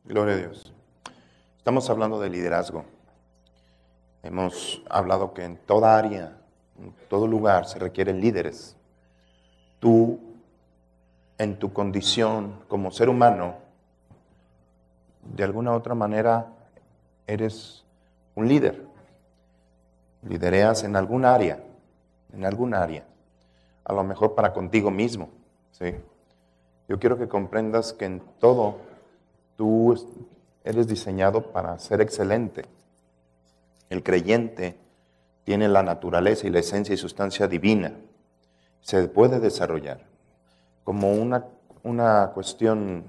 Gloria a Dios. Estamos hablando de liderazgo. Hemos hablado que en toda área, en todo lugar se requieren líderes. Tú, en tu condición como ser humano, de alguna u otra manera eres un líder. Lidereas en algún área, a lo mejor para contigo mismo, ¿sí? Yo quiero que comprendas que en todo tú eres diseñado para ser excelente. El creyente tiene la naturaleza y la esencia y sustancia divina. Se puede desarrollar como una cuestión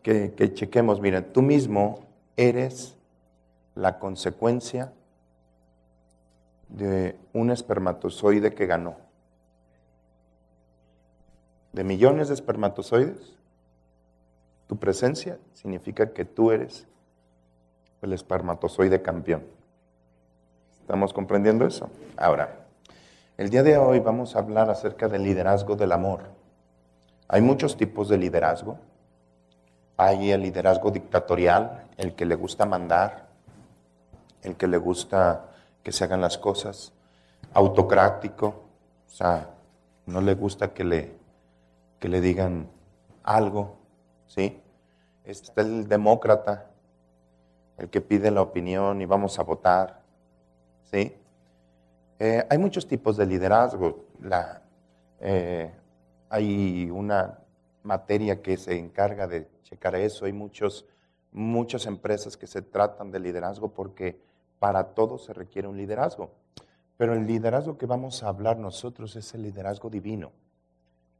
que chequemos. Mira, tú mismo eres la consecuencia de un espermatozoide que ganó. De millones de espermatozoides, tu presencia significa que tú eres el espermatozoide campeón. ¿Estamos comprendiendo eso? Ahora, el día de hoy vamos a hablar acerca del liderazgo del amor. Hay muchos tipos de liderazgo. Hay el liderazgo dictatorial, el que le gusta mandar, el que le gusta que se hagan las cosas. Autocrático, o sea, no le gusta que le digan algo, ¿sí? Está el demócrata, el que pide la opinión y vamos a votar, ¿sí? Hay muchos tipos de liderazgo. Hay una materia que se encarga de checar eso. Hay muchas empresas que se tratan de liderazgo porque para todo se requiere un liderazgo. Pero el liderazgo que vamos a hablar nosotros es el liderazgo divino.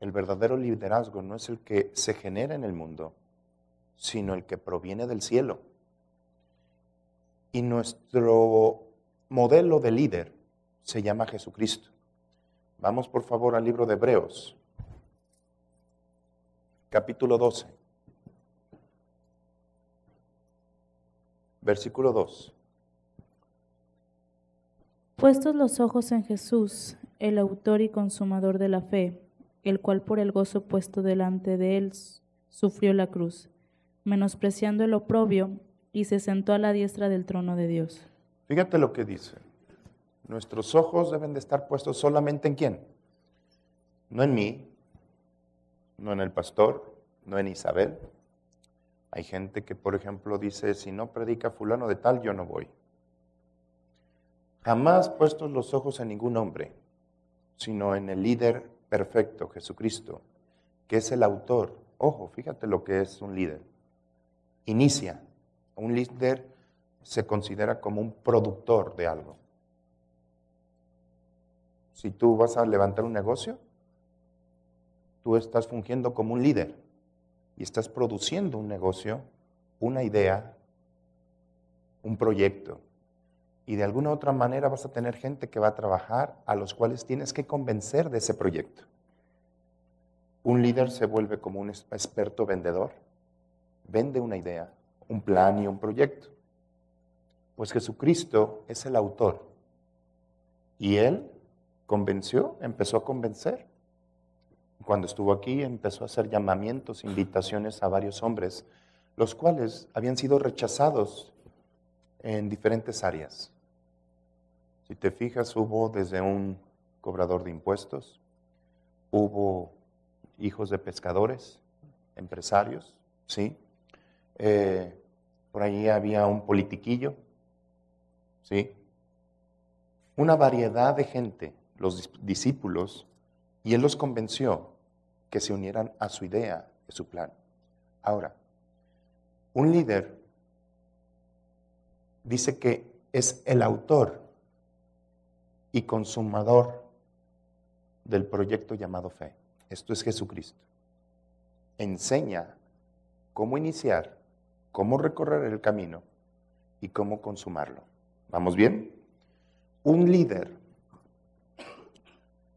El verdadero liderazgo no es el que se genera en el mundo, sino el que proviene del cielo. Y nuestro modelo de líder se llama Jesucristo. Vamos por favor al libro de Hebreos, capítulo 12, versículo 2. Puestos los ojos en Jesús, el autor y consumador de la fe, el cual por el gozo puesto delante de él sufrió la cruz, menospreciando el oprobio, y se sentó a la diestra del trono de Dios. Fíjate lo que dice. Nuestros ojos deben de estar puestos solamente ¿en quién? No en mí, no en el pastor, no en Isabel. Hay gente que, por ejemplo, dice, si no predica fulano de tal, yo no voy. Jamás puestos los ojos en ningún hombre, sino en el líder perfecto, Jesucristo, que es el autor. Ojo, fíjate lo que es un líder. Inicia. Un líder se considera como un productor de algo. Si tú vas a levantar un negocio, tú estás fungiendo como un líder y estás produciendo un negocio, una idea, un proyecto. Y de alguna u otra manera vas a tener gente que va a trabajar a los cuales tienes que convencer de ese proyecto. Un líder se vuelve como un experto vendedor. Vende una idea, un plan y un proyecto. Pues Jesucristo es el autor. Y Él convenció, empezó a convencer. Cuando estuvo aquí empezó a hacer llamamientos, invitaciones a varios hombres, los cuales habían sido rechazados en diferentes áreas. Si te fijas, hubo desde un cobrador de impuestos, hubo hijos de pescadores, empresarios, ¿sí? Por ahí había un politiquillo, ¿sí? Una variedad de gente, los discípulos, y Él los convenció que se unieran a su idea, a su plan. Ahora, un líder dice que es el autor y consumador del proyecto llamado fe. Esto es Jesucristo. Enseña cómo iniciar, cómo recorrer el camino y cómo consumarlo. ¿Vamos bien? Un líder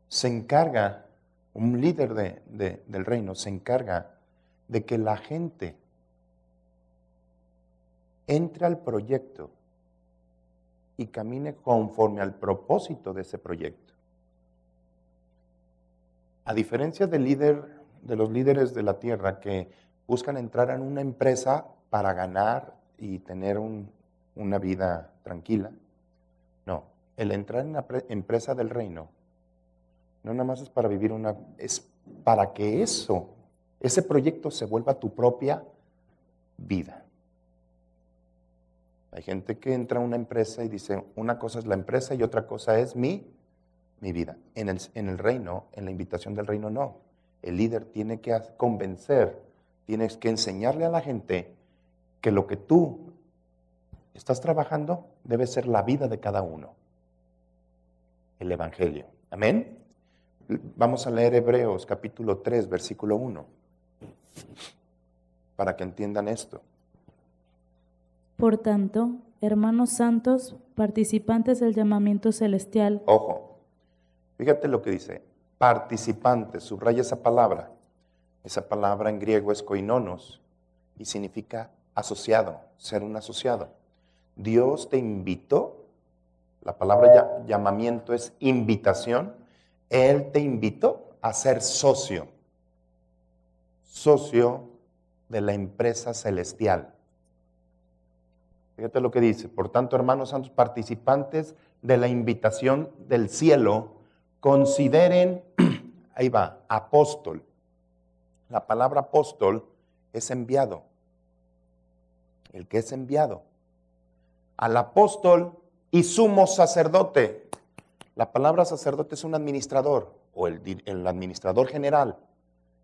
se encarga, un líder del reino se encarga de que la gente entre al proyecto y camine conforme al propósito de ese proyecto. A diferencia del líder, de los líderes de la tierra que buscan entrar en una empresa para ganar y tener una vida tranquila. No, el entrar en la empresa del reino no nada más es para vivir es para que ese proyecto se vuelva tu propia vida. Hay gente que entra a una empresa y dice, una cosa es la empresa y otra cosa es mi vida. En el reino, en la invitación del reino, no. El líder tiene que convencer, tienes que enseñarle a la gente que lo que tú estás trabajando debe ser la vida de cada uno. El evangelio. Amén. Vamos a leer Hebreos capítulo 3, versículo 1, para que entiendan esto. Por tanto, hermanos santos, participantes del llamamiento celestial. Ojo, fíjate lo que dice, participantes, subraya esa palabra. Esa palabra en griego es koinonos y significa asociado, ser un asociado. Dios te invitó, la palabra llamamiento es invitación. Él te invitó a ser socio de la empresa celestial. Fíjate lo que dice, por tanto, hermanos santos, participantes de la invitación del cielo, consideren, ahí va, apóstol. La palabra apóstol es enviado, el que es enviado. Al apóstol y sumo sacerdote. La palabra sacerdote es un administrador o el administrador general.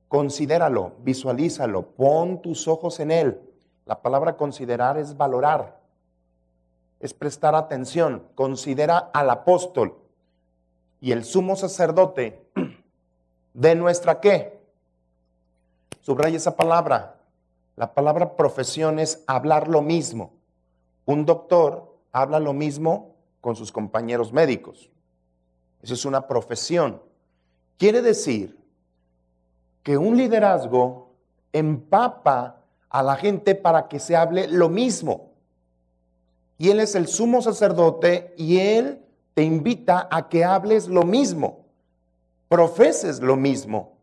Considéralo, visualízalo, pon tus ojos en él. La palabra considerar es valorar, es prestar atención. Considera al apóstol y el sumo sacerdote de nuestra ¿qué? Subraya esa palabra. La palabra profesión es hablar lo mismo. Un doctor habla lo mismo con sus compañeros médicos. Eso es una profesión. Quiere decir que un liderazgo empapa a la gente para que se hable lo mismo. Y Él es el sumo sacerdote y Él te invita a que hables lo mismo, profeses lo mismo.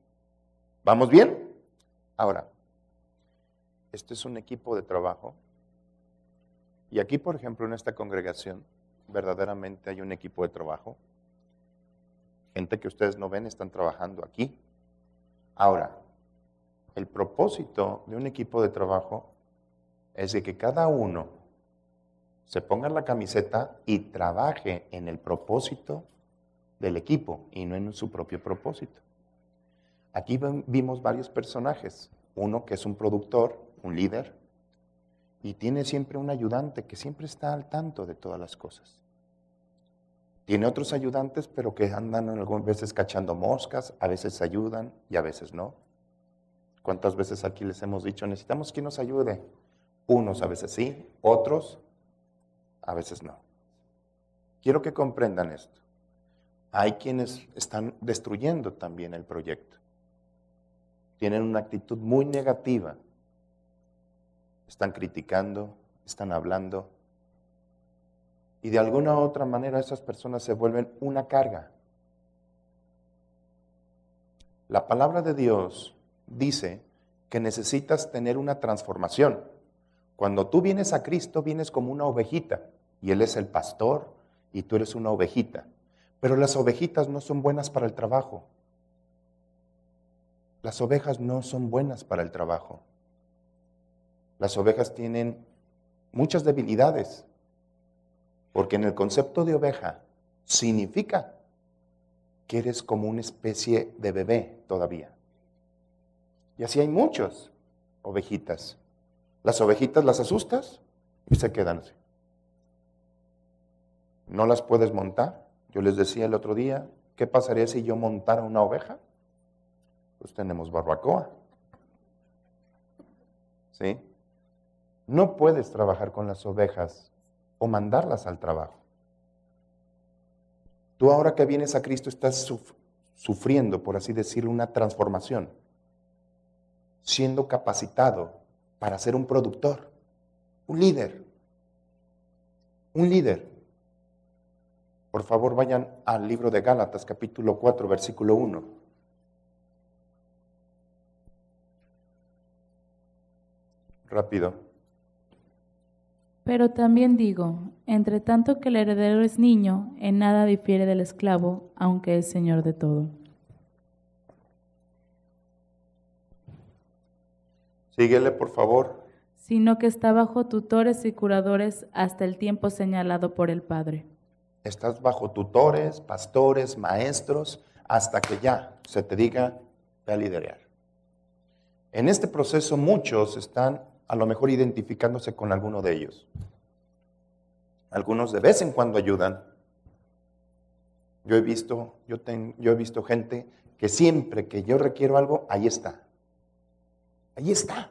¿Vamos bien? Ahora, este es un equipo de trabajo. Y aquí, por ejemplo, en esta congregación, verdaderamente hay un equipo de trabajo. Gente que ustedes no ven están trabajando aquí. Ahora, el propósito de un equipo de trabajo es de que cada uno se ponga la camiseta y trabaje en el propósito del equipo y no en su propio propósito. Aquí vimos varios personajes. Uno que es un productor, un líder, y tiene siempre un ayudante que siempre está al tanto de todas las cosas. Tiene otros ayudantes, pero que andan algunas veces cachando moscas, a veces ayudan y a veces no. ¿Cuántas veces aquí les hemos dicho, necesitamos quien nos ayude? Unos a veces sí, otros a veces no. Quiero que comprendan esto. Hay quienes están destruyendo también el proyecto. Tienen una actitud muy negativa. Están criticando, están hablando. Y de alguna u otra manera esas personas se vuelven una carga. La palabra de Dios dice que necesitas tener una transformación. Cuando tú vienes a Cristo, vienes como una ovejita. Y Él es el pastor y tú eres una ovejita. Pero las ovejitas no son buenas para el trabajo. Las ovejas no son buenas para el trabajo. Las ovejas tienen muchas debilidades. Porque en el concepto de oveja significa que eres como una especie de bebé todavía. Y así hay muchas ovejitas. Las ovejitas las asustas y se quedan así. No las puedes montar. Yo les decía el otro día, ¿qué pasaría si yo montara una oveja? Pues tenemos barbacoa. ¿Sí? No puedes trabajar con las ovejas o mandarlas al trabajo. Tú ahora que vienes a Cristo estás sufriendo, por así decirlo, una transformación, siendo capacitado para ser un productor, un líder. Un líder. Por favor, vayan al libro de Gálatas, capítulo 4, versículo 1. Rápido. Pero también digo, entre tanto que el heredero es niño, en nada difiere del esclavo, aunque es señor de todo. Síguele, por favor. Sino que está bajo tutores y curadores hasta el tiempo señalado por el Padre. Estás bajo tutores, pastores, maestros, hasta que ya se te diga, ve a liderar. En este proceso muchos están a lo mejor identificándose con alguno de ellos. Algunos de vez en cuando ayudan. Yo he visto gente que siempre que yo requiero algo, ahí está. Ahí está.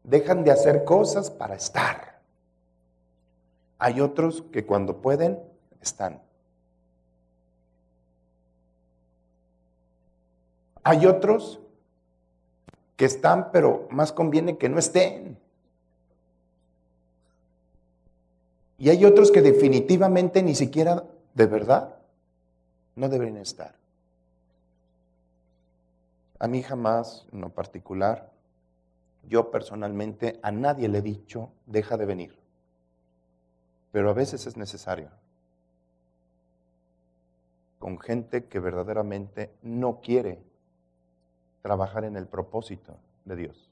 Dejan de hacer cosas para estar. Hay otros que cuando pueden, están. Hay otros que están, pero más conviene que no estén. Y hay otros que definitivamente ni siquiera, de verdad, no deben estar. A mí jamás, en lo particular, yo personalmente a nadie le he dicho, deja de venir. Pero a veces es necesario. Con gente que verdaderamente no quiere trabajar en el propósito de Dios.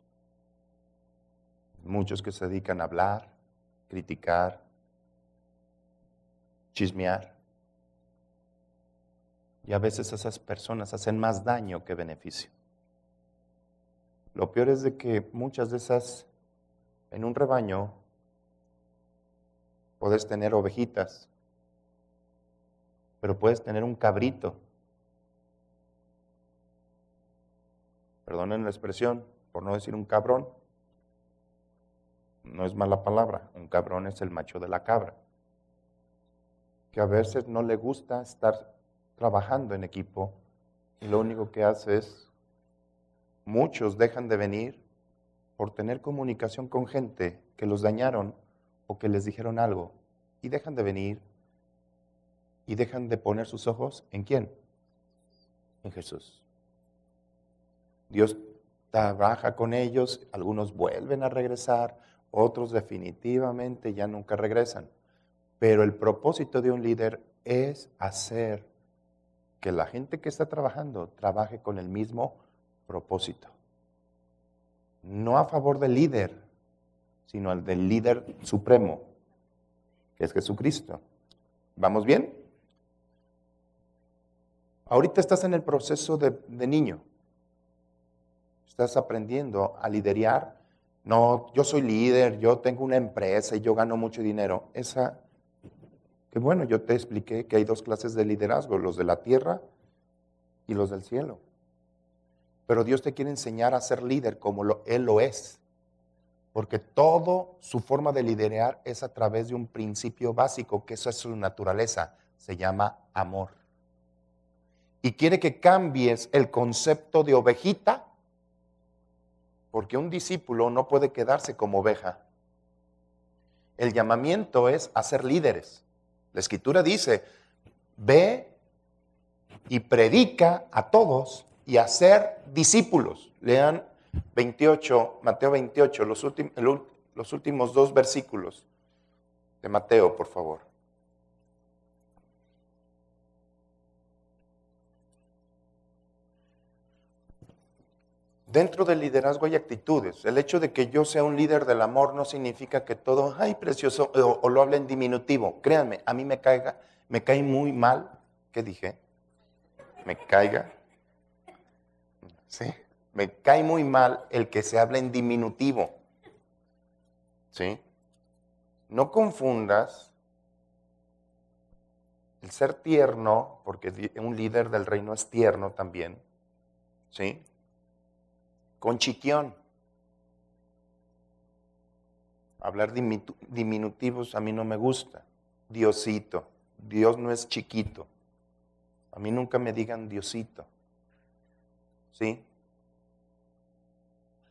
Muchos que se dedican a hablar, criticar, chismear. Y a veces esas personas hacen más daño que beneficio. Lo peor es de que muchas de esas, en un rebaño, puedes tener ovejitas, pero puedes tener un cabrito. Perdonen la expresión, por no decir un cabrón. No es mala palabra, un cabrón es el macho de la cabra. Que a veces no le gusta estar trabajando en equipo y lo único que hace es, muchos dejan de venir por tener comunicación con gente que los dañaron o que les dijeron algo y dejan de venir y dejan de poner sus ojos ¿en quién? En Jesús. Dios trabaja con ellos, algunos vuelven a regresar, otros definitivamente ya nunca regresan. Pero el propósito de un líder es hacer que la gente que está trabajando trabaje con el mismo propósito. No a favor del líder, sino al del líder supremo, que es Jesucristo. ¿Vamos bien? Ahorita estás en el proceso de niño. Estás aprendiendo a liderar. No, yo soy líder, yo tengo una empresa y yo gano mucho dinero. Que bueno, yo te expliqué que hay dos clases de liderazgo, los de la tierra y los del cielo. Pero Dios te quiere enseñar a ser líder como Él lo es. Porque toda su forma de liderar es a través de un principio básico, que eso es su naturaleza, se llama amor. Y quiere que cambies el concepto de ovejita, porque un discípulo no puede quedarse como oveja. El llamamiento es a ser líderes. La Escritura dice, ve y predica a todos y a ser discípulos. Lean 28, Mateo 28, los últimos dos versículos de Mateo, por favor. Dentro del liderazgo hay actitudes. El hecho de que yo sea un líder del amor no significa que todo, ay, precioso, o lo hable en diminutivo. Créanme, a mí me cae muy mal, ¿qué dije? Me caiga. ¿Sí? Me cae muy mal el que se habla en diminutivo. ¿Sí? No confundas el ser tierno, porque un líder del reino es tierno también, ¿sí? Con chiquión. Hablar diminutivos a mí no me gusta. Diosito. Dios no es chiquito. A mí nunca me digan Diosito. ¿Sí?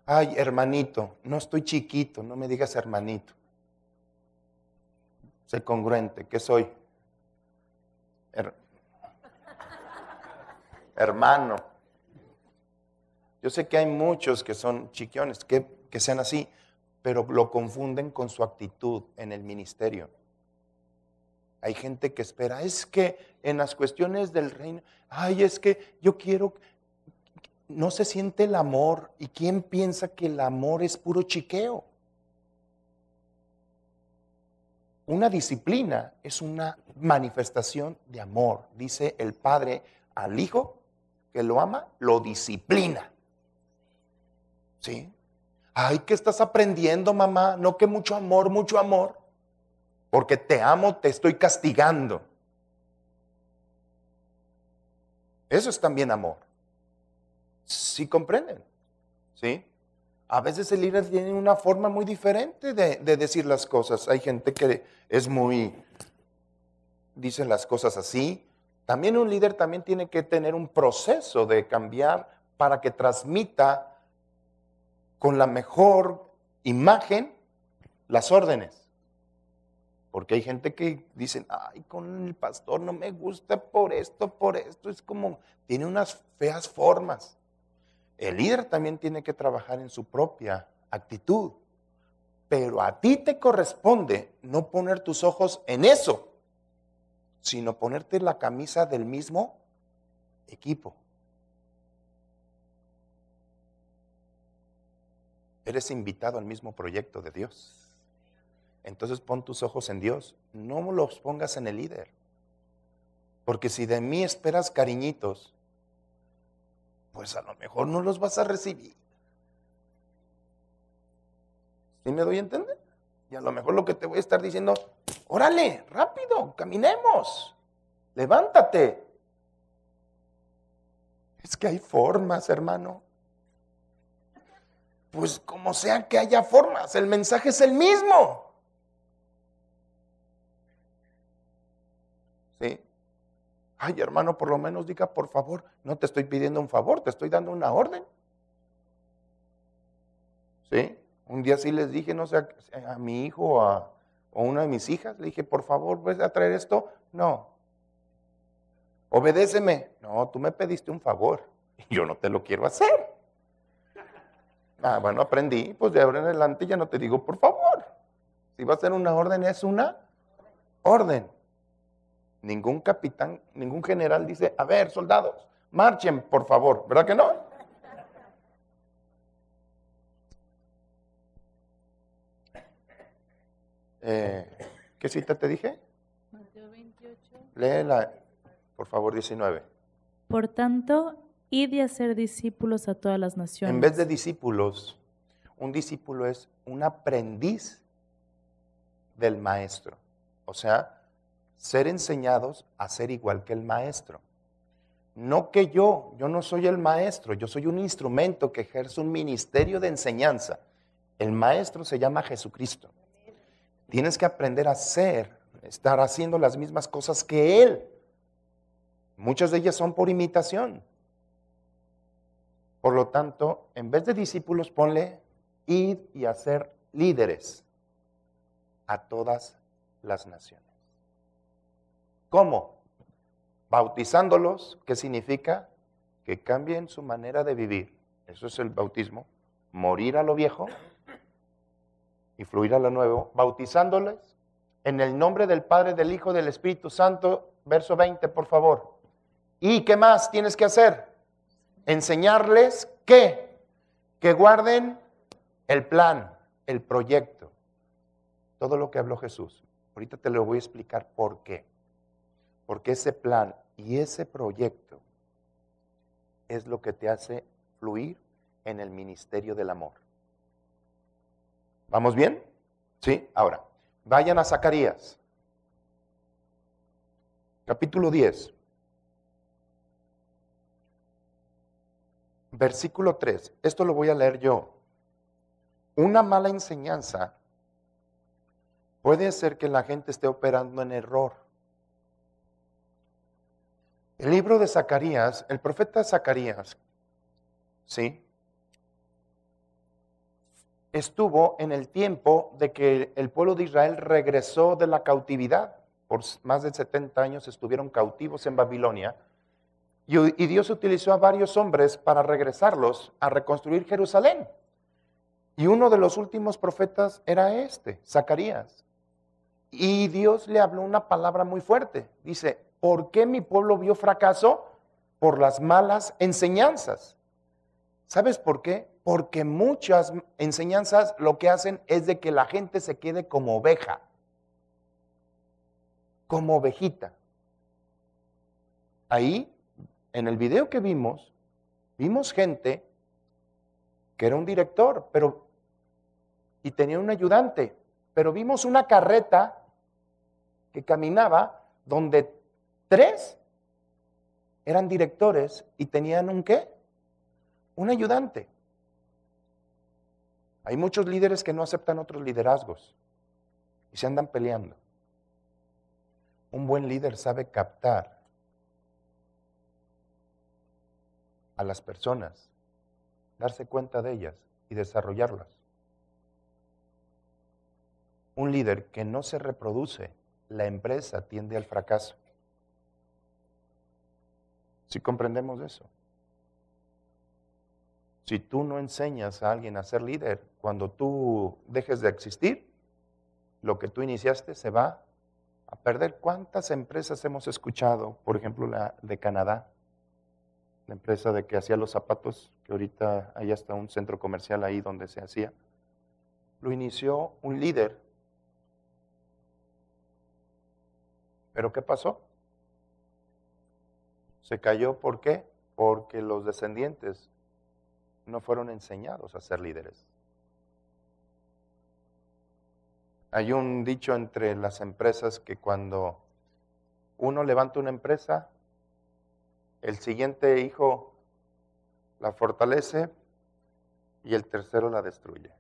Ay, hermanito. No estoy chiquito. No me digas hermanito. Sé congruente. ¿Qué soy? Hermano. Yo sé que hay muchos que son chiquiones. que sean así, pero lo confunden con su actitud en el ministerio. Hay gente que espera, es que en las cuestiones del reino, ay, es que yo quiero, no se siente el amor. ¿Y quién piensa que el amor es puro chiqueo? Una disciplina es una manifestación de amor. Dice el Padre al Hijo que lo ama, lo disciplina. ¿Sí? Ay, ¿qué estás aprendiendo, mamá? No, que mucho amor, mucho amor. Porque te amo, te estoy castigando. Eso es también amor. ¿Sí comprenden? ¿Sí? A veces el líder tiene una forma muy diferente de decir las cosas. Hay gente que es dice las cosas así. También un líder también tiene que tener un proceso de cambiar para que transmita con la mejor imagen las órdenes. Porque hay gente que dicen, ay, con el pastor no me gusta por esto. Es como, tiene unas feas formas. El líder también tiene que trabajar en su propia actitud. Pero a ti te corresponde no poner tus ojos en eso, sino ponerte la camisa del mismo equipo. Eres invitado al mismo proyecto de Dios. Entonces pon tus ojos en Dios, no los pongas en el líder. Porque si de mí esperas cariñitos, pues a lo mejor no los vas a recibir. ¿Sí me doy a entender? Y a lo mejor lo que te voy a estar diciendo, órale, rápido, caminemos, levántate. Es que hay formas, hermano. Pues como sea que haya formas, el mensaje es el mismo. ¿Sí? Ay, hermano, por lo menos diga, por favor, no te estoy pidiendo un favor, te estoy dando una orden. ¿Sí? Un día sí les dije, no sé, a mi hijo o a una de mis hijas, le dije, por favor, ¿ves a traer esto? No. Obedéceme. No, tú me pediste un favor y yo no te lo quiero hacer. Bueno, aprendí, pues de ahora en adelante ya no te digo por favor. Si va a ser una orden, es una orden. Ningún capitán, ningún general dice, a ver, soldados, marchen, por favor. ¿Verdad que no? ¿Qué cita te dije? Mateo 28. Léela, por favor, 19. Por tanto, id y hacer discípulos a todas las naciones. En vez de discípulos, un discípulo es un aprendiz del maestro. O sea, ser enseñados a ser igual que el maestro. No que yo no soy el maestro, yo soy un instrumento que ejerce un ministerio de enseñanza. El maestro se llama Jesucristo. Tienes que aprender a estar haciendo las mismas cosas que Él. Muchas de ellas son por imitación. Por lo tanto, en vez de discípulos, ponle id y hacer líderes a todas las naciones. ¿Cómo? Bautizándolos, ¿qué significa? Que cambien su manera de vivir. Eso es el bautismo. Morir a lo viejo y fluir a lo nuevo. Bautizándoles en el nombre del Padre, del Hijo, del Espíritu Santo. Verso 20, por favor. ¿Y qué más tienes que hacer? Enseñarles ¿qué? Que guarden el plan, el proyecto. Todo lo que habló Jesús. Ahorita te lo voy a explicar por qué. Porque ese plan y ese proyecto es lo que te hace fluir en el ministerio del amor. ¿Vamos bien? Sí, ahora, vayan a Zacarías. Capítulo 10. Versículo 3. Esto lo voy a leer yo. Una mala enseñanza puede hacer que la gente esté operando en error. El libro de Zacarías, el profeta Zacarías, ¿sí? Estuvo en el tiempo de que el pueblo de Israel regresó de la cautividad. Por más de 70 años estuvieron cautivos en Babilonia. Y Dios utilizó a varios hombres para regresarlos a reconstruir Jerusalén. Y uno de los últimos profetas era Zacarías. Y Dios le habló una palabra muy fuerte. Dice, ¿por qué mi pueblo vio fracaso? Por las malas enseñanzas. ¿Sabes por qué? Porque muchas enseñanzas lo que hacen es de que la gente se quede como oveja, como ovejita. Ahí, en el video que vimos gente que era un director, y tenía un ayudante, pero vimos una carreta que caminaba donde 3 eran directores y tenían ¿un qué? Un ayudante. Hay muchos líderes que no aceptan otros liderazgos y se andan peleando. Un buen líder sabe captar a las personas, darse cuenta de ellas y desarrollarlas. Un líder que no se reproduce, la empresa tiende al fracaso. ¿Sí comprendemos eso? Si tú no enseñas a alguien a ser líder, cuando tú dejes de existir, lo que tú iniciaste se va a perder. ¿Cuántas empresas hemos escuchado? Por ejemplo, la de Canadá, la empresa de que hacía los zapatos, que ahorita hay hasta un centro comercial ahí donde se hacía. Lo inició un líder. ¿Pero qué pasó? Se cayó, ¿por qué? Porque los descendientes no fueron enseñados a ser líderes. Hay un dicho entre las empresas que cuando uno levanta una empresa, el siguiente hijo la fortalece y el tercero la destruye.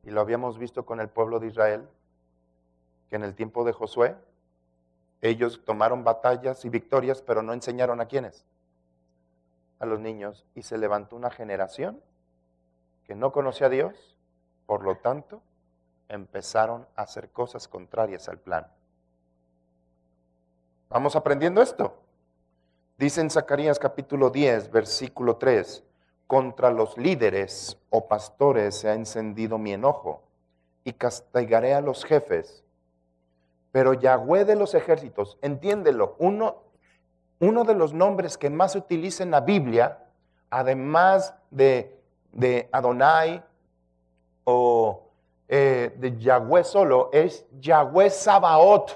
Y lo habíamos visto con el pueblo de Israel, que en el tiempo de Josué, ellos tomaron batallas y victorias, pero no enseñaron a quiénes, a los niños, y se levantó una generación que no conocía a Dios, por lo tanto, empezaron a hacer cosas contrarias al plan. ¿Vamos aprendiendo esto? Dice en Zacarías capítulo 10, versículo 3, contra los líderes o pastores se ha encendido mi enojo y castigaré a los jefes. Pero Yahweh de los ejércitos, entiéndelo, uno de los nombres que más se utiliza en la Biblia, además de Adonai o de Yahweh solo, es Yahweh Sabaoth,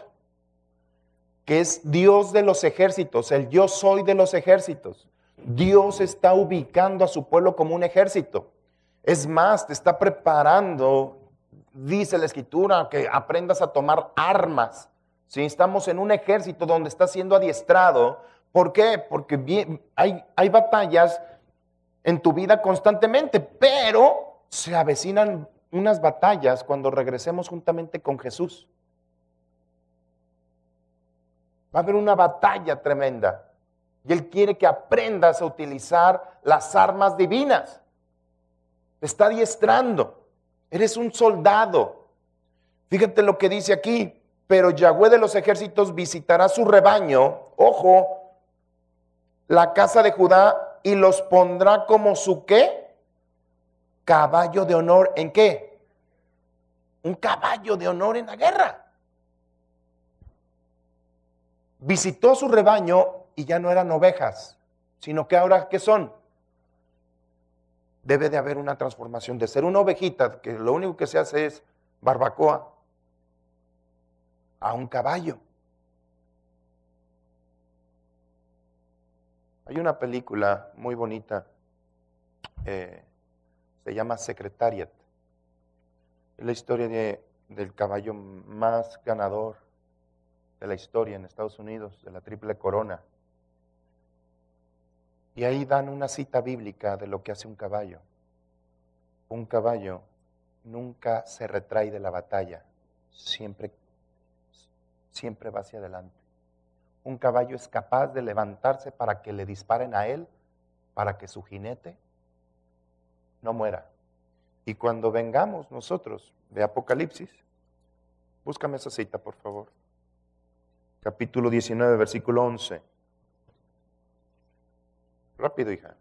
que es Dios de los ejércitos, el yo soy de los ejércitos. Dios está ubicando a su pueblo como un ejército. Es más, te está preparando, dice la Escritura, que aprendas a tomar armas. ¿Sí? Estamos en un ejército donde estás siendo adiestrado. ¿Por qué? Porque hay batallas en tu vida constantemente, pero se avecinan unas batallas cuando regresemos juntamente con Jesús. Va a haber una batalla tremenda. Y Él quiere que aprendas a utilizar las armas divinas. Te está adiestrando. Eres un soldado. Fíjate lo que dice aquí. Pero Yahweh de los ejércitos visitará su rebaño, ojo, la casa de Judá, y los pondrá como su ¿qué? Caballo de honor. ¿En qué? Un caballo de honor en la guerra. Visitó su rebaño y ya no eran ovejas, sino que ahora ¿qué son? Debe de haber una transformación de ser una ovejita, que lo único que se hace es barbacoa, a un caballo. Hay una película muy bonita, se llama Secretariat. Es la historia del caballo más ganador de la historia en Estados Unidos, de la Triple Corona. Y ahí dan una cita bíblica de lo que hace un caballo. Un caballo nunca se retrae de la batalla, siempre va hacia adelante. Un caballo es capaz de levantarse para que le disparen a él, para que su jinete no muera. Y cuando vengamos nosotros de Apocalipsis, búscame esa cita, por favor. Capítulo 19, versículo 11. Rápido, hija.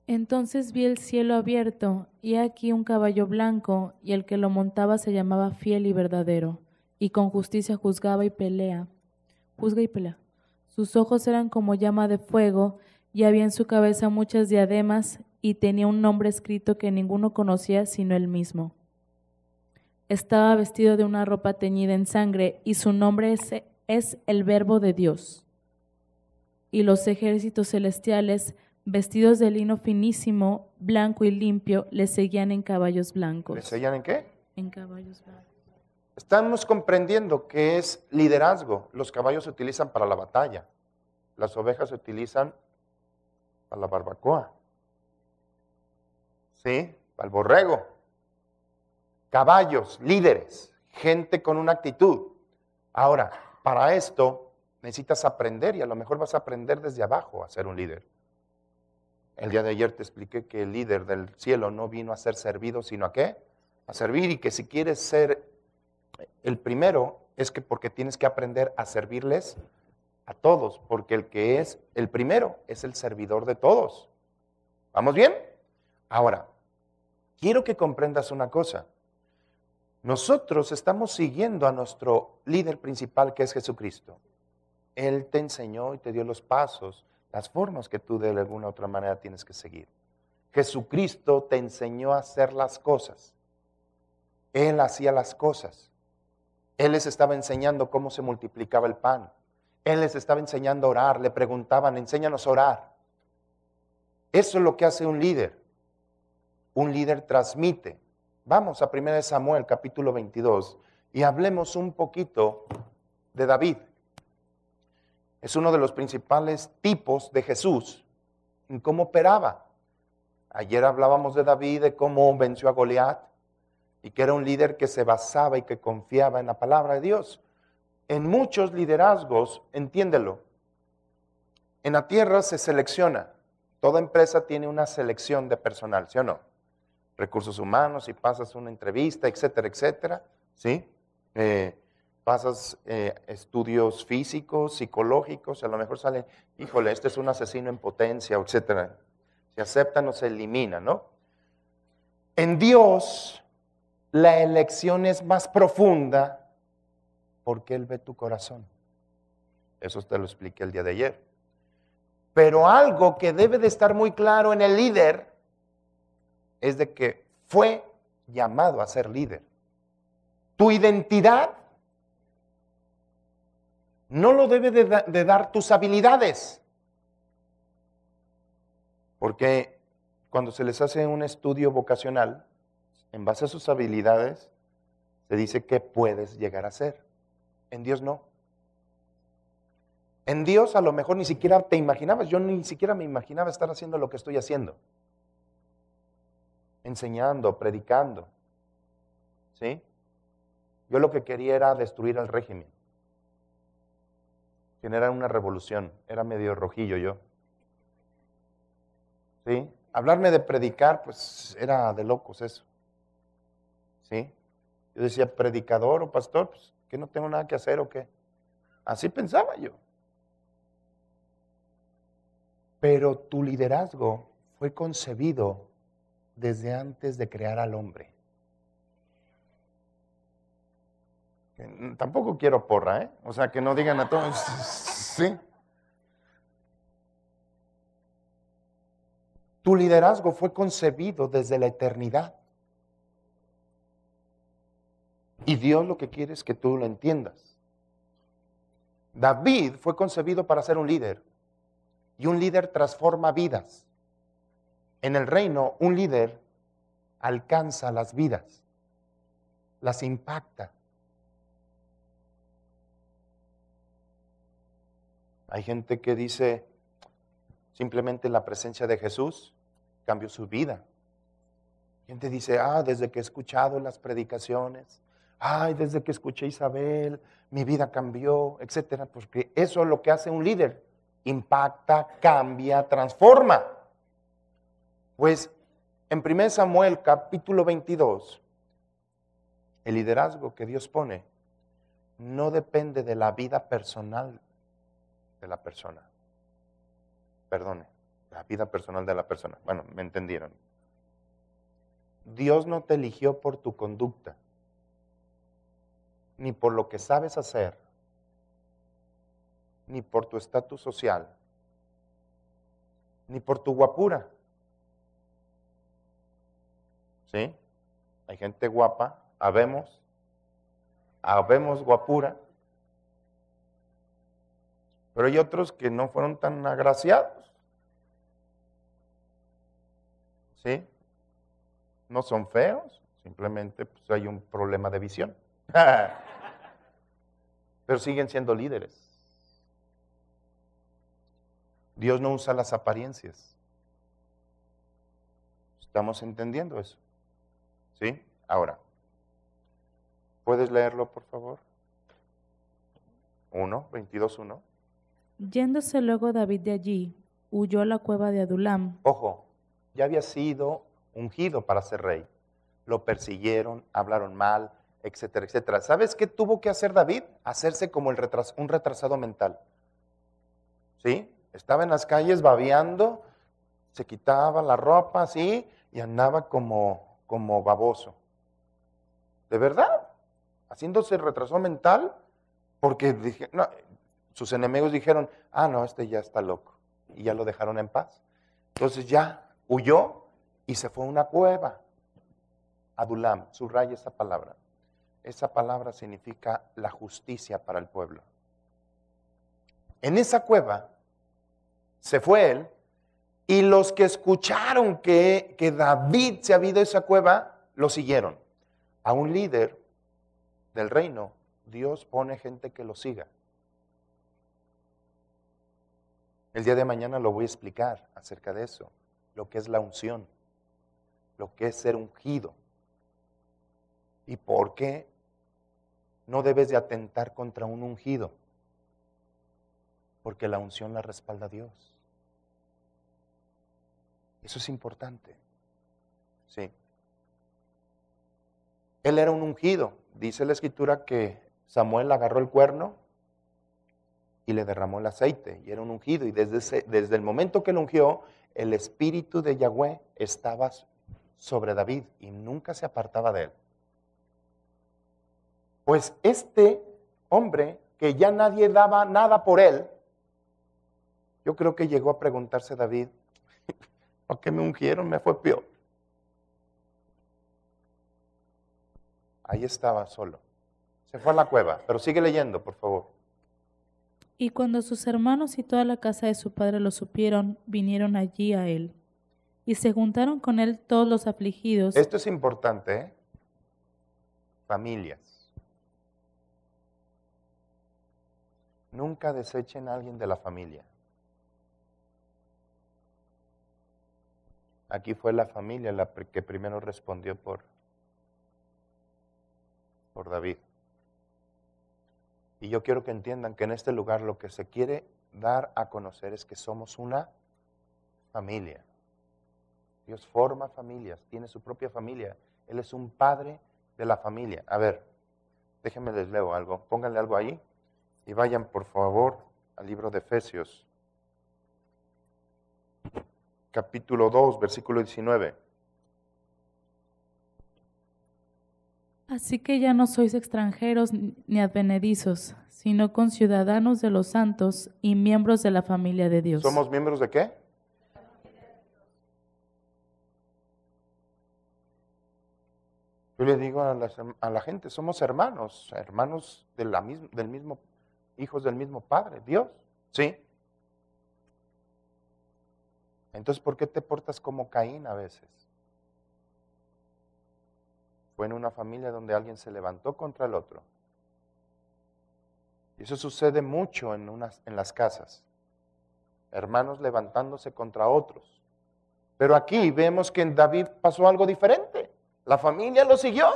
Entonces vi el cielo abierto, y aquí un caballo blanco, y el que lo montaba se llamaba Fiel y Verdadero, y con justicia juzga y pelea. Sus ojos eran como llama de fuego, y había en su cabeza muchas diademas, y tenía un nombre escrito que ninguno conocía sino él mismo. Estaba vestido de una ropa teñida en sangre, y su nombre es el Verbo de Dios. Y los ejércitos celestiales, vestidos de lino finísimo, blanco y limpio, le seguían en caballos blancos. ¿Le seguían en qué? En caballos blancos. Estamos comprendiendo que es liderazgo. Los caballos se utilizan para la batalla. Las ovejas se utilizan para la barbacoa. ¿Sí? Para el borrego. Caballos, líderes, gente con una actitud. Ahora, para esto necesitas aprender, y a lo mejor vas a aprender desde abajo a ser un líder. El día de ayer te expliqué que el líder del cielo no vino a ser servido, sino ¿a qué? A servir, y que si quieres ser el primero es que porque tienes que aprender a servirles a todos, porque el que es el primero es el servidor de todos. ¿Vamos bien? Ahora, quiero que comprendas una cosa. Nosotros estamos siguiendo a nuestro líder principal, que es Jesucristo. Él te enseñó y te dio los pasos, las formas que tú de alguna u otra manera tienes que seguir. Jesucristo te enseñó a hacer las cosas. Él hacía las cosas. Él les estaba enseñando cómo se multiplicaba el pan. Él les estaba enseñando a orar. Le preguntaban, enséñanos a orar. Eso es lo que hace un líder. Un líder transmite. Vamos a 1 Samuel capítulo 22 y hablemos un poquito de David. Es uno de los principales tipos de Jesús en cómo operaba. Ayer hablábamos de David, de cómo venció a Goliat y que era un líder que se basaba y que confiaba en la palabra de Dios. En muchos liderazgos, entiéndelo, en la tierra se selecciona. Toda empresa tiene una selección de personal, ¿sí o no? Recursos humanos, y pasas una entrevista, etcétera, etcétera, ¿sí? Pasas estudios físicos, psicológicos, a lo mejor sale, híjole, este es un asesino en potencia, etcétera. Se aceptan o se eliminan, ¿no? En Dios, la elección es más profunda porque Él ve tu corazón. Eso te lo expliqué el día de ayer. Pero algo que debe de estar muy claro en el líder es de que fue llamado a ser líder. Tu identidad no lo debe de dar tus habilidades. Porque cuando se les hace un estudio vocacional, en base a sus habilidades, se dice qué puedes llegar a ser. En Dios no. En Dios a lo mejor ni siquiera te imaginabas, yo ni siquiera me imaginaba estar haciendo lo que estoy haciendo. Enseñando, predicando. ¿Sí? Yo lo que quería era destruir el régimen. Generar una revolución. Era medio rojillo yo. ¿Sí? Hablarme de predicar, pues era de locos eso. ¿Sí? Yo decía, predicador o pastor, pues que no tengo nada que hacer o qué. Así pensaba yo. Pero tu liderazgo fue concebido desde antes de crear al hombre. Tampoco quiero porra, ¿eh? O sea, que no digan a todos, sí. Tu liderazgo fue concebido desde la eternidad. Y Dios lo que quiere es que tú lo entiendas. David fue concebido para ser un líder. Y un líder transforma vidas. En el reino, un líder alcanza las vidas, las impacta. Hay gente que dice, simplemente la presencia de Jesús cambió su vida. Gente dice, desde que he escuchado las predicaciones, desde que escuché a Isabel, mi vida cambió, etcétera, porque eso es lo que hace un líder. Impacta, cambia, transforma. Pues en 1 Samuel capítulo 22, el liderazgo que Dios pone no depende de la vida personal de la persona. Perdone, la vida personal de la persona. Bueno, me entendieron. Dios no te eligió por tu conducta, ni por lo que sabes hacer, ni por tu estatus social, ni por tu guapura. ¿Sí? Hay gente guapa, habemos guapura, pero hay otros que no fueron tan agraciados. ¿Sí? No son feos, simplemente pues, hay un problema de visión. Pero siguen siendo líderes. Dios no usa las apariencias. ¿Estamos entendiendo eso? ¿Sí? Ahora, ¿puedes leerlo, por favor? 22:1. Yéndose luego David de allí, huyó a la cueva de Adulam. Ojo, ya había sido ungido para ser rey. Lo persiguieron, hablaron mal, etcétera, etcétera. ¿Sabes qué tuvo que hacer David? Hacerse como un retrasado mental. ¿Sí? Estaba en las calles babeando, se quitaba la ropa así y andaba como baboso. ¿De verdad? Haciéndose retraso mental, porque sus enemigos dijeron, no, este ya está loco. Y ya lo dejaron en paz. Entonces ya huyó y se fue a una cueva. Adulam, subraya esa palabra. Esa palabra significa la justicia para el pueblo. En esa cueva se fue él, y los que escucharon que David se había ido a esa cueva, lo siguieron. A un líder del reino, Dios pone gente que lo siga. El día de mañana lo voy a explicar acerca de eso, lo que es la unción, lo que es ser ungido, y por qué no debes de atentar contra un ungido, porque la unción la respalda Dios. Eso es importante. Sí. Él era un ungido. Dice la Escritura que Samuel agarró el cuerno y le derramó el aceite, y era un ungido, y desde el momento que lo ungió, el Espíritu de Yahweh estaba sobre David y nunca se apartaba de él. Pues este hombre, que ya nadie daba nada por él, yo creo que llegó a preguntarse David, ¿por qué me ungieron? Me fue peor. Ahí estaba solo. Se fue a la cueva, pero sigue leyendo, por favor. Y cuando sus hermanos y toda la casa de su padre lo supieron, vinieron allí a él. Y se juntaron con él todos los afligidos. Esto es importante, ¿eh? Familias. Nunca desechen a alguien de la familia. Aquí fue la familia la que primero respondió por David. Y yo quiero que entiendan que en este lugar lo que se quiere dar a conocer es que somos una familia. Dios forma familias, tiene su propia familia. Él es un padre de la familia. A ver, déjenme les leo algo. Pónganle algo ahí y vayan por favor al libro de Efesios, capítulo 2, versículo 19. Así que ya no sois extranjeros ni advenedizos, sino conciudadanos de los santos y miembros de la familia de Dios. ¿Somos miembros de qué? Yo le digo a la gente, somos hermanos del mismo, hijos del mismo Padre, Dios. ¿Sí? Entonces, ¿por qué te portas como Caín a veces? Fue en una familia donde alguien se levantó contra el otro. Y eso sucede mucho en las casas. Hermanos levantándose contra otros. Pero aquí vemos que en David pasó algo diferente. La familia lo siguió.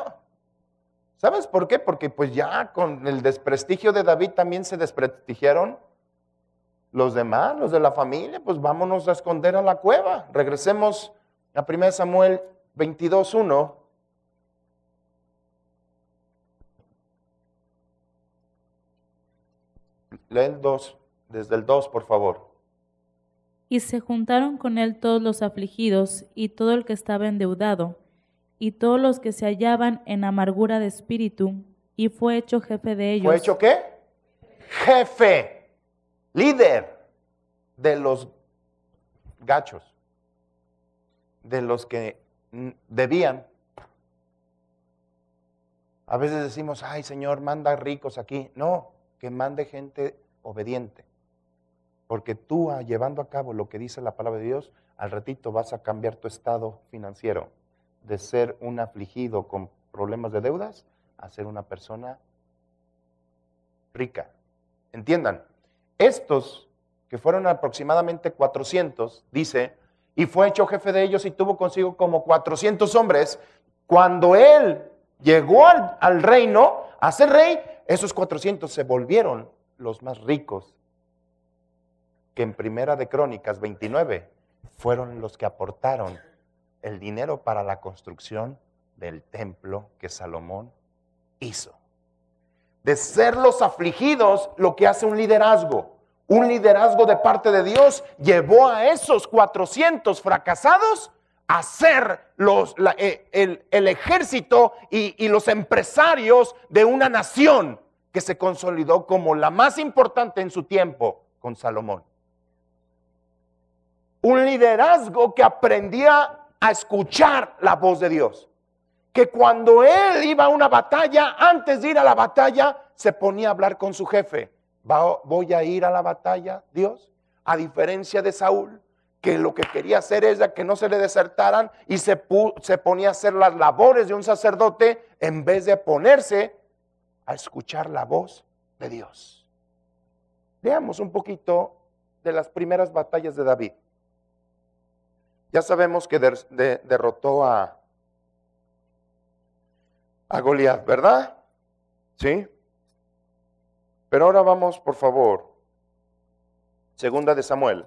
¿Sabes por qué? Porque pues ya con el desprestigio de David también se desprestigiaron los demás, los de la familia. Pues vámonos a esconder a la cueva. Regresemos a 1 Samuel 22:1. Lee el 2, desde el 2, por favor. Y se juntaron con él todos los afligidos, y todo el que estaba endeudado, y todos los que se hallaban en amargura de espíritu, y fue hecho jefe de ellos. ¿Fue hecho qué? Jefe, líder de los gachos, de los que debían. A veces decimos, ay Señor, manda ricos aquí. No, que mande gente obediente. Porque tú, llevando a cabo lo que dice la palabra de Dios, al ratito vas a cambiar tu estado financiero de ser un afligido con problemas de deudas a ser una persona rica. Entiendan, estos que fueron aproximadamente 400, dice, y fue hecho jefe de ellos y tuvo consigo como 400 hombres. Cuando él llegó al reino, a ser rey, esos 400 se volvieron los más ricos, que en Primera de Crónicas 29 fueron los que aportaron el dinero para la construcción del templo que Salomón hizo. De ser los afligidos, lo que hace un liderazgo de parte de Dios, llevó a esos 400 fracasados a ser el ejército y los empresarios de una nación que se consolidó como la más importante en su tiempo con Salomón. Un liderazgo que aprendía a escuchar la voz de Dios. Que cuando él iba a una batalla, antes de ir a la batalla, se ponía a hablar con su jefe. Voy a ir a la batalla, Dios. A diferencia de Saúl, que lo que quería hacer era que no se le desertaran y se ponía a hacer las labores de un sacerdote en vez de ponerse a escuchar la voz de Dios. Veamos un poquito de las primeras batallas de David. Ya sabemos que derrotó a Goliat, ¿verdad? ¿Sí? Pero ahora vamos, por favor, Segunda de Samuel.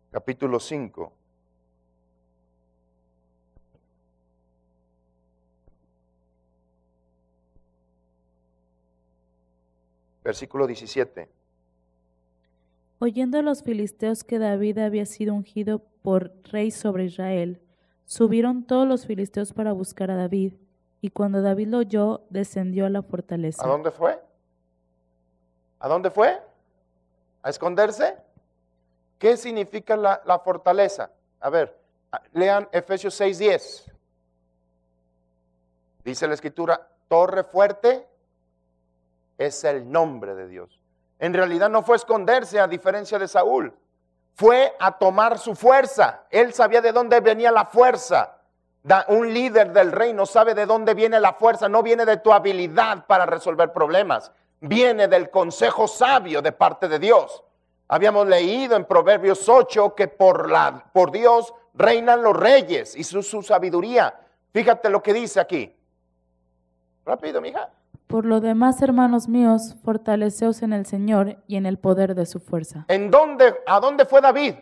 Capítulo 5. Versículo 17. Oyendo los filisteos que David había sido ungido por rey sobre Israel, subieron todos los filisteos para buscar a David, y cuando David lo oyó, descendió a la fortaleza. ¿A dónde fue? ¿A dónde fue? ¿A esconderse? ¿Qué significa la fortaleza? A ver, lean Efesios 6:10. Dice la Escritura, torre fuerte es el nombre de Dios. En realidad no fue esconderse, a diferencia de Saúl. Fue a tomar su fuerza. Él sabía de dónde venía la fuerza. Un líder del reino sabe de dónde viene la fuerza. No viene de tu habilidad para resolver problemas. Viene del consejo sabio de parte de Dios. Habíamos leído en Proverbios 8 que por Dios reinan los reyes y su sabiduría. Fíjate lo que dice aquí. Rápido, mija. Por lo demás, hermanos míos, fortaleceos en el Señor y en el poder de su fuerza. ¿A dónde fue David?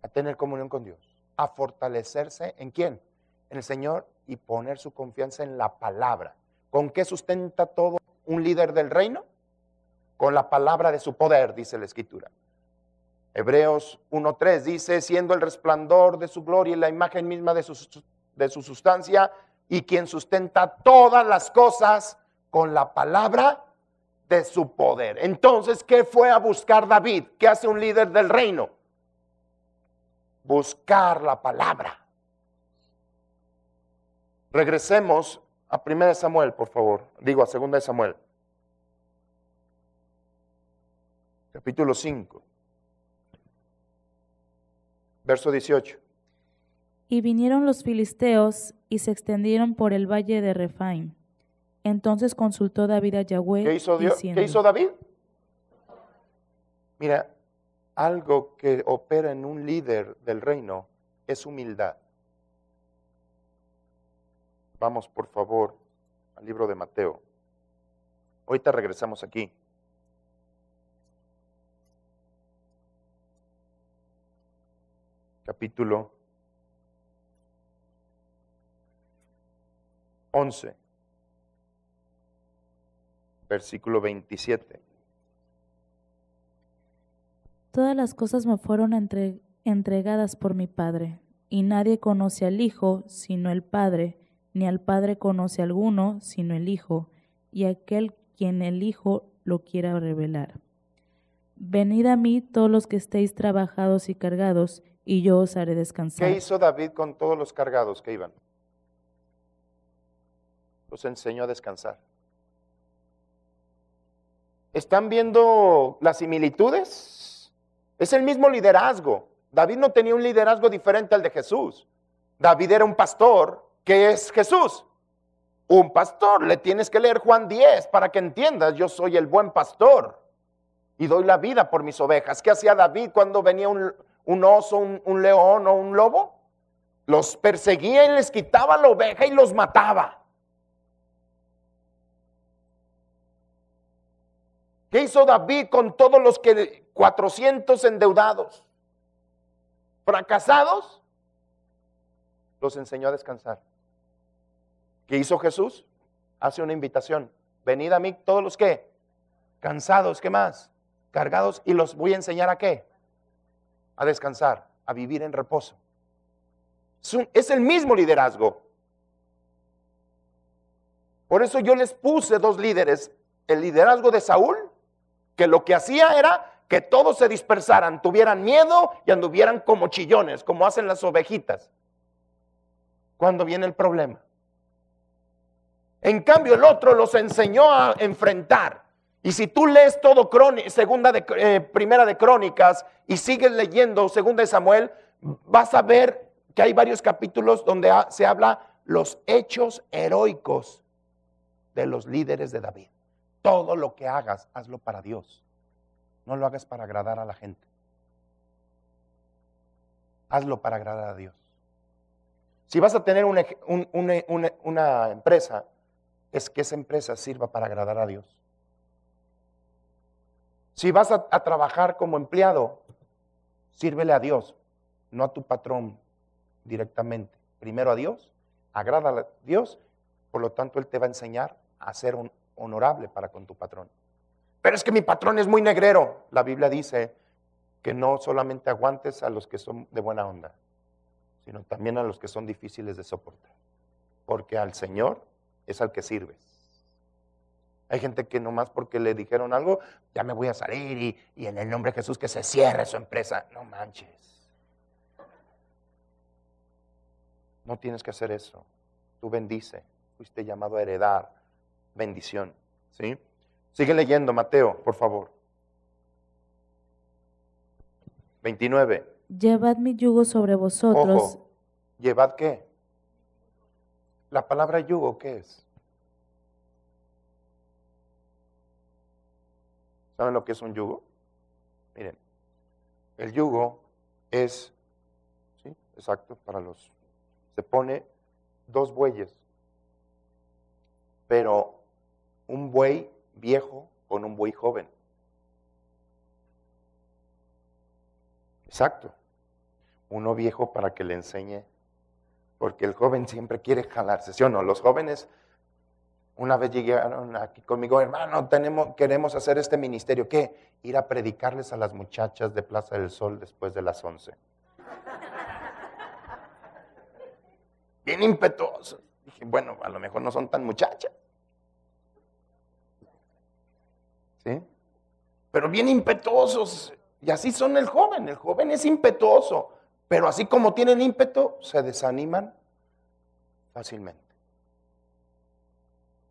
A tener comunión con Dios. A fortalecerse ¿en quién? En el Señor y poner su confianza en la palabra. ¿Con qué sustenta todo un líder del reino? Con la palabra de su poder, dice la Escritura. Hebreos 1:3 dice, siendo el resplandor de su gloria y la imagen misma de su sustancia, y quien sustenta todas las cosas con la palabra de su poder. Entonces, ¿qué fue a buscar David? ¿Qué hace un líder del reino? Buscar la palabra. Regresemos a 1 Samuel, por favor. Digo, a 2 Samuel. Capítulo 5. Verso 18. Y vinieron los filisteos y se extendieron por el valle de Refaim. Entonces consultó David a Yahweh ¿Qué hizo Dios? diciendo, ¿Qué hizo David? Mira, algo que opera en un líder del reino es humildad. Vamos, por favor, al libro de Mateo. Ahorita regresamos aquí. Capítulo 11. versículo 27. Todas las cosas me fueron entregadas por mi Padre, y nadie conoce al Hijo sino el Padre, ni al Padre conoce alguno sino el Hijo, y aquel quien el Hijo lo quiera revelar. Venid a mí todos los que estéis trabajados y cargados, y yo os haré descansar. ¿Qué hizo David con todos los cargados que iban? Los enseñó a descansar. ¿Están viendo las similitudes? Es el mismo liderazgo. David no tenía un liderazgo diferente al de Jesús. David era un pastor. ¿Qué es Jesús? Un pastor. Le tienes que leer Juan 10 para que entiendas. Yo soy el buen pastor y doy la vida por mis ovejas. ¿Qué hacía David cuando venía un oso, un león o un lobo? Los perseguía y les quitaba la oveja y los mataba. ¿Qué hizo David con todos los 400 endeudados? Fracasados, los enseñó a descansar. ¿Qué hizo Jesús? Hace una invitación. Venid a mí todos los que cansados, ¿qué más? Cargados, y los voy a enseñar a qué? A descansar, a vivir en reposo. Es el mismo liderazgo. Por eso yo les puse dos líderes. El liderazgo de Saúl, que lo que hacía era que todos se dispersaran, tuvieran miedo y anduvieran como chillones, como hacen las ovejitas cuando viene el problema. En cambio el otro los enseñó a enfrentar. Y si tú lees todo Primera de Crónicas y sigues leyendo Segunda de Samuel, vas a ver que hay varios capítulos donde se habla los hechos heroicos de los líderes de David. Todo lo que hagas, hazlo para Dios. No lo hagas para agradar a la gente. Hazlo para agradar a Dios. Si vas a tener una empresa, es que esa empresa sirva para agradar a Dios. Si vas a trabajar como empleado, sírvele a Dios, no a tu patrón directamente. Primero a Dios, agrada a Dios, por lo tanto Él te va a enseñar a ser honorable para con tu patrón. Pero es que mi patrón es muy negrero. La Biblia dice que no solamente aguantes a los que son de buena onda, sino también a los que son difíciles de soportar. Porque al Señor es al que sirves. Hay gente que nomás porque le dijeron algo, ya me voy a salir y en el nombre de Jesús que se cierre su empresa. No manches. No tienes que hacer eso. Tú bendice. Fuiste llamado a heredar bendición. ¿Sí? Sigue leyendo, Mateo, por favor. 29. Llevad mi yugo sobre vosotros. Ojo, ¿llevad qué? La palabra yugo, ¿qué es? ¿Saben lo que es un yugo? Miren, el yugo es, ¿sí? Exacto, se pone 2 bueyes, pero un buey viejo con un buey joven. Exacto. Uno viejo para que le enseñe, porque el joven siempre quiere jalarse, ¿sí o no? Los jóvenes, una vez llegaron aquí conmigo, hermano, queremos hacer este ministerio. ¿Qué? Ir a predicarles a las muchachas de Plaza del Sol después de las 11. Bien impetuosos. Dije, bueno, a lo mejor no son tan muchachas. ¿Sí? Pero bien impetuosos. Y así son el joven es impetuoso. Pero así como tienen ímpetu, se desaniman fácilmente.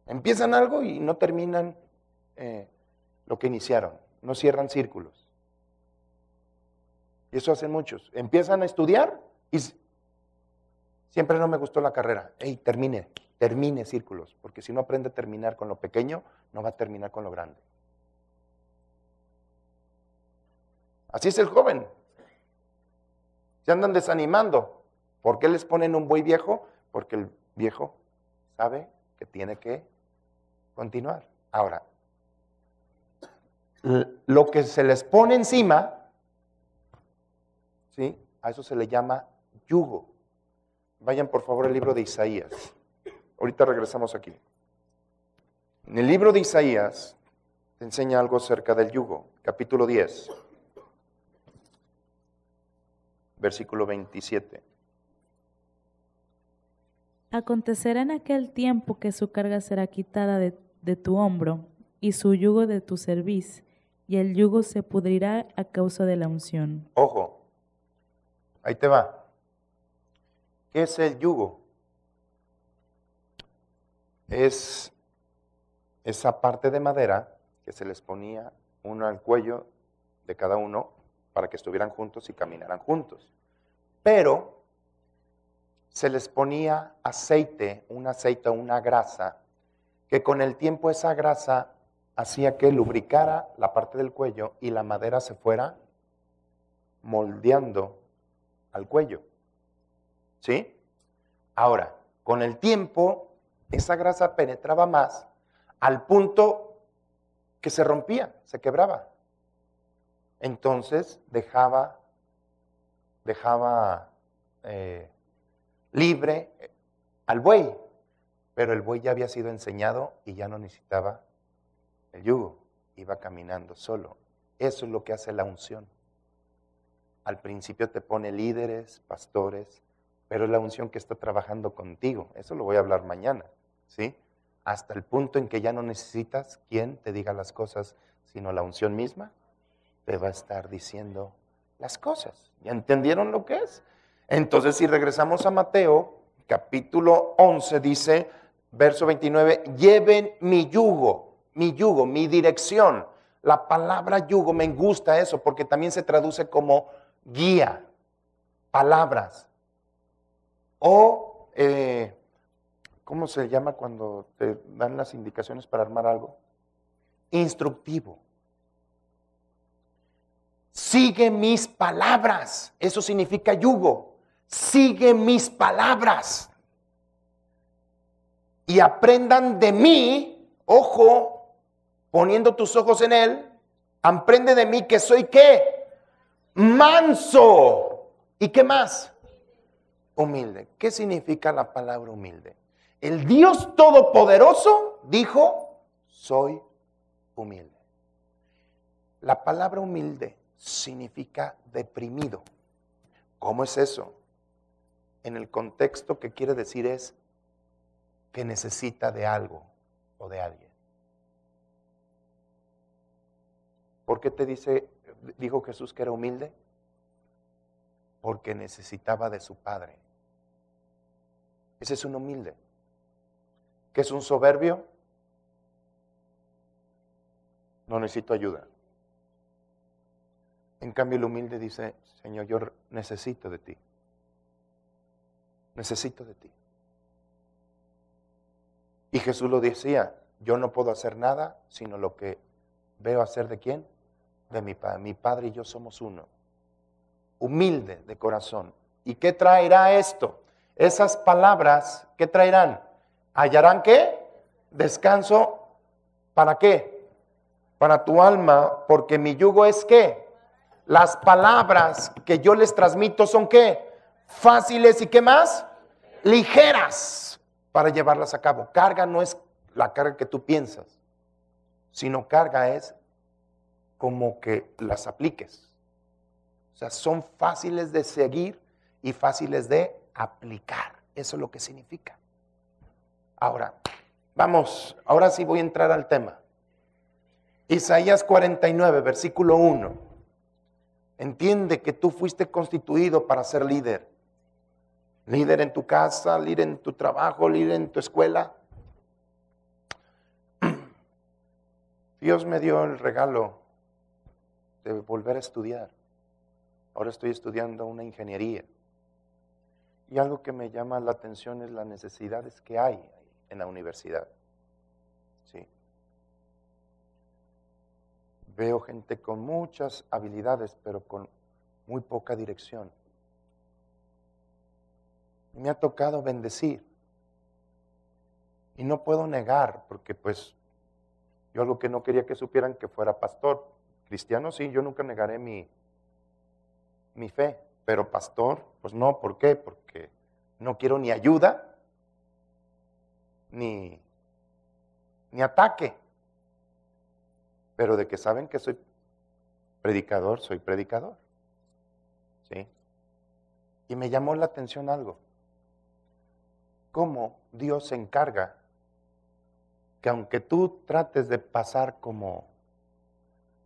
Empiezan algo y no terminan lo que iniciaron. No cierran círculos. Y eso hacen muchos. Empiezan a estudiar y siempre no me gustó la carrera. Ey, termine círculos. Porque si no aprende a terminar con lo pequeño, no va a terminar con lo grande. Así es el joven. Se andan desanimando. ¿Por qué les ponen un buey viejo? Porque el viejo sabe que tiene que continuar. Ahora, lo que se les pone encima, ¿sí? A eso se le llama yugo. Vayan por favor al libro de Isaías. Ahorita regresamos aquí. En el libro de Isaías te enseña algo acerca del yugo, capítulo 10, versículo 27. Acontecerá en aquel tiempo que su carga será quitada de tu hombro y su yugo de tu cerviz, y el yugo se pudrirá a causa de la unción. Ojo, ahí te va. ¿Qué es el yugo? Es esa parte de madera que se les ponía uno al cuello de cada uno para que estuvieran juntos y caminaran juntos. Pero se les ponía aceite, un aceite o una grasa, que con el tiempo esa grasa hacía que lubricara la parte del cuello y la madera se fuera moldeando al cuello. ¿Sí? Ahora, con el tiempo, esa grasa penetraba más al punto que se rompía, se quebraba. Entonces dejaba libre al buey, pero el buey ya había sido enseñado y ya no necesitaba el yugo, iba caminando solo. Eso es lo que hace la unción. Al principio te pone líderes, pastores, pero es la unción que está trabajando contigo. Eso lo voy a hablar mañana, ¿sí? Hasta el punto en que ya no necesitas quien te diga las cosas, sino la unción misma te va a estar diciendo las cosas. ¿Ya entendieron lo que es? Entonces, si regresamos a Mateo, capítulo 11, dice, verso 29, lleven mi yugo, mi dirección. La palabra yugo, me gusta eso, porque también se traduce como guía, palabras. O, ¿cómo se llama cuando te dan las indicaciones para armar algo? Instructivo. Sigue mis palabras. Eso significa yugo. Sigue mis palabras. Y aprendan de mí, ojo, poniendo tus ojos en él, aprende de mí que soy ¿qué? Manso. ¿Y qué más? Humilde. ¿Qué significa la palabra humilde? El Dios Todopoderoso dijo, soy humilde. La palabra humilde significa deprimido. ¿Cómo es eso? En el contexto que quiere decir es que necesita de algo o de alguien. ¿Por qué dijo Jesús que era humilde? Porque necesitaba de su Padre. Ese es un humilde. ¿Qué es un soberbio? No necesito ayuda. En cambio, el humilde dice, Señor, yo necesito de ti. Necesito de ti. Y Jesús lo decía, yo no puedo hacer nada, sino lo que veo hacer de quién? De mi Padre. Mi Padre y yo somos uno. Humilde de corazón. ¿Y qué traerá esto? Esas palabras, ¿qué traerán? ¿Hallarán qué? Descanso. ¿Para qué? Para tu alma, porque mi yugo es ¿qué? Las palabras que yo les transmito son ¿qué? Fáciles y ¿qué más? Ligeras para llevarlas a cabo. Carga no es la carga que tú piensas, sino carga es como que las apliques. O sea, son fáciles de seguir y fáciles de aplicar. Eso es lo que significa. Ahora, vamos, ahora sí voy a entrar al tema. Isaías 49, versículo 1. Entiende que tú fuiste constituido para ser líder. Líder en tu casa, líder en tu trabajo, líder en tu escuela. Dios me dio el regalo de volver a estudiar. Ahora estoy estudiando una ingeniería. Y algo que me llama la atención es las necesidades que hay en la universidad. Sí. Veo gente con muchas habilidades, pero con muy poca dirección. Me ha tocado bendecir. Y no puedo negar, porque pues yo algo que no quería que supieran que fuera pastor. Cristiano sí, yo nunca negaré mi fe, pero pastor, pues no. ¿Por qué? Porque no quiero ni ayuda, ni ni ataque. Pero de que saben que soy predicador, soy predicador. ¿Sí? Y me llamó la atención algo. Cómo Dios se encarga que aunque tú trates de pasar como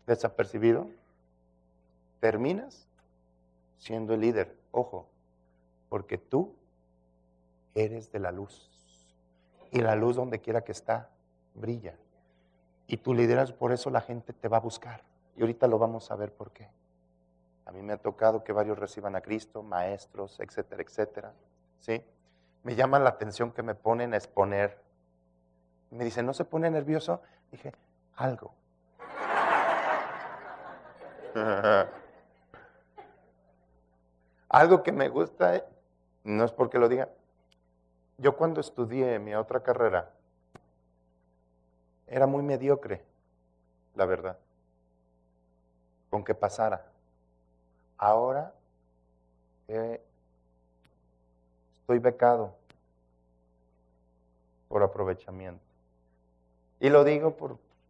desapercibido, terminas siendo el líder. Ojo, porque tú eres de la luz. Y la luz donde quiera que está, brilla. Y tú lideras, por eso la gente te va a buscar. Y ahorita lo vamos a ver por qué. A mí me ha tocado que varios reciban a Cristo, maestros, etcétera, etcétera. ¿Sí? Me llama la atención que me ponen a exponer. Me dicen, ¿no se pone nervioso? Dije, algo. Algo que me gusta, no es porque lo diga. Yo cuando estudié mi otra carrera, era muy mediocre, la verdad, con que pasara. Ahora estoy becado por aprovechamiento. Y lo digo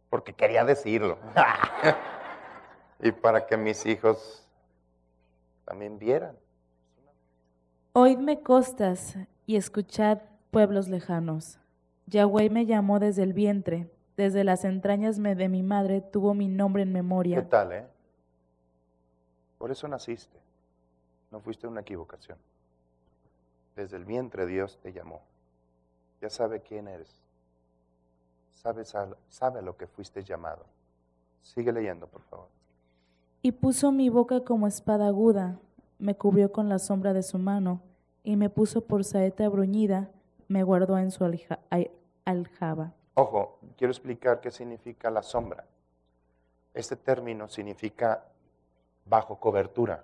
porque quería decirlo. Y para que mis hijos también vieran. Oídme costas y escuchad pueblos lejanos. Yahweh me llamó desde el vientre, desde las entrañas de mi madre tuvo mi nombre en memoria. ¿Qué tal, Por eso naciste. No fuiste una equivocación. Desde el vientre Dios te llamó. Ya sabe quién eres. Sabe lo que fuiste llamado. Sigue leyendo, por favor. Y puso mi boca como espada aguda, me cubrió con la sombra de su mano, y me puso por saeta bruñida, me guardó en su aljaba. Ojo, quiero explicar qué significa la sombra. Este término significa bajo cobertura,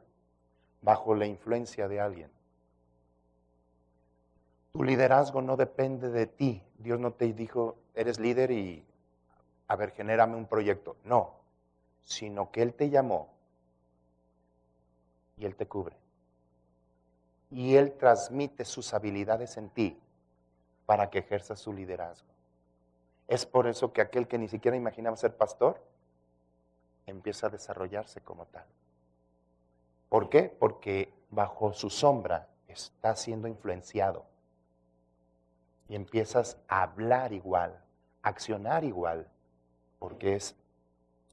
bajo la influencia de alguien. Tu liderazgo no depende de ti. Dios no te dijo, eres líder y, a ver, genérame un proyecto. No, sino que Él te llamó y Él te cubre. Y Él transmite sus habilidades en ti para que ejerzas su liderazgo. Es por eso que aquel que ni siquiera imaginaba ser pastor, empieza a desarrollarse como tal. ¿Por qué? Porque bajo su sombra está siendo influenciado. Y empiezas a hablar igual, a accionar igual, porque es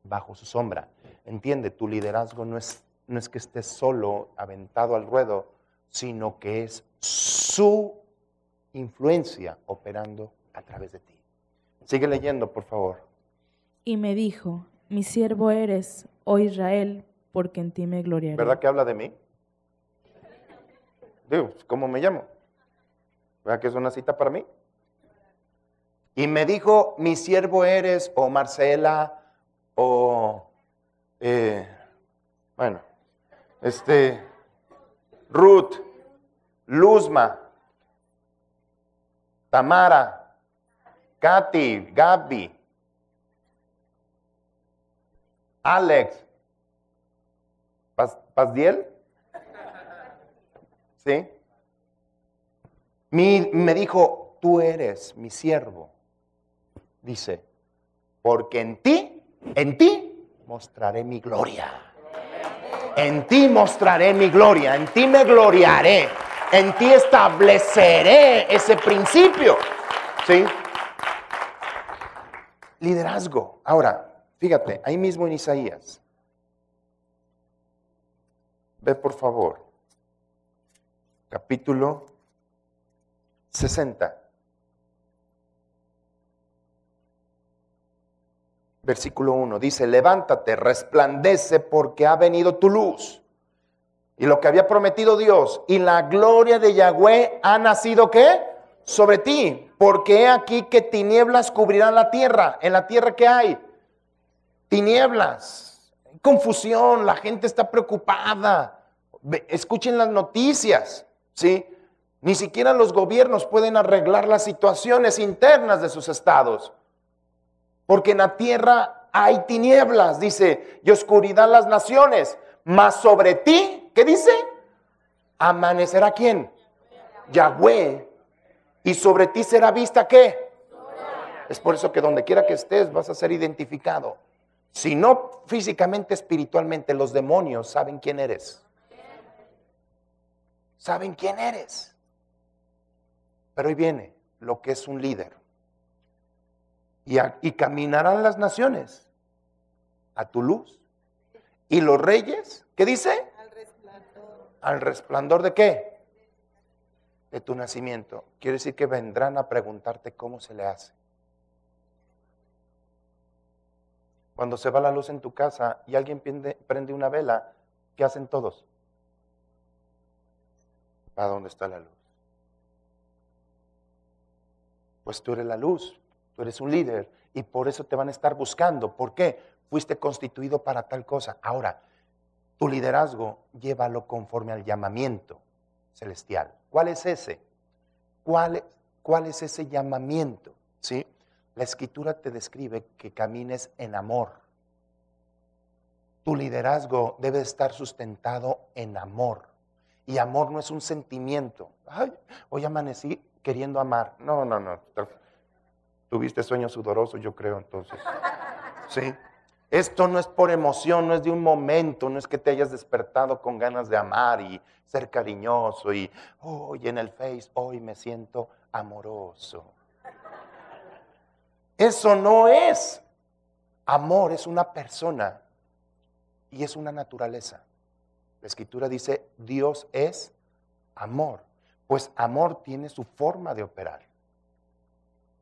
bajo su sombra. Entiende, tu liderazgo no es que estés solo, aventado al ruedo, sino que es su influencia operando a través de ti. Sigue leyendo, por favor. Y me dijo, mi siervo eres, oh Israel, porque en ti me gloriaré. ¿Verdad que habla de mí? Digo, ¿cómo me llamo? ¿Verdad que es una cita para mí? Y me dijo, mi siervo eres, o Marcela, o, Ruth, Luzma, Tamara, Katy, Gaby, Alex, Pazdiel, ¿sí? Me dijo, tú eres mi siervo, dice, porque en ti mostraré mi gloria. En ti mostraré mi gloria, en ti me gloriaré, en ti estableceré ese principio. ¿Sí? Liderazgo. Ahora, fíjate, ahí mismo en Isaías. Ve por favor, capítulo 60. Versículo 1, dice, levántate, resplandece porque ha venido tu luz. Y lo que había prometido Dios, y la gloria de Yahweh ha nacido, ¿qué? Sobre ti, porque he aquí que tinieblas cubrirán la tierra. ¿En la tierra qué hay? Tinieblas, confusión, la gente está preocupada. Escuchen las noticias, ¿sí? Ni siquiera los gobiernos pueden arreglar las situaciones internas de sus estados. Porque en la tierra hay tinieblas, dice, y oscuridad las naciones, mas sobre ti, ¿qué dice? Amanecerá ¿quién? Yahweh. Y sobre ti será vista ¿qué? Es por eso que donde quiera que estés vas a ser identificado. Si no físicamente, espiritualmente, los demonios saben quién eres. Saben quién eres. Pero hoy viene lo que es un líder. Y caminarán las naciones a tu luz. Y los reyes, ¿qué dice? Al resplandor. ¿Al resplandor de qué? De tu nacimiento. Quiere decir que vendrán a preguntarte cómo se le hace. Cuando se va la luz en tu casa y alguien prende una vela, ¿qué hacen todos? ¿A dónde está la luz? Pues tú eres la luz, tú eres un líder y por eso te van a estar buscando. ¿Por qué? Fuiste constituido para tal cosa. Ahora, tu liderazgo llévalo conforme al llamamiento celestial. ¿Cuál es ese? ¿Cuál es ese llamamiento? ¿Sí? La Escritura te describe que camines en amor. Tu liderazgo debe estar sustentado en amor. Y amor no es un sentimiento. Ay, hoy amanecí queriendo amar. No. Tuviste sueños sudorosos, yo creo, entonces. ¿Sí? Esto no es por emoción, no es de un momento, no es que te hayas despertado con ganas de amar y ser cariñoso y hoy en el Face, hoy me siento amoroso. Eso no es. Amor es una persona y es una naturaleza. La Escritura dice, Dios es amor. Pues amor tiene su forma de operar.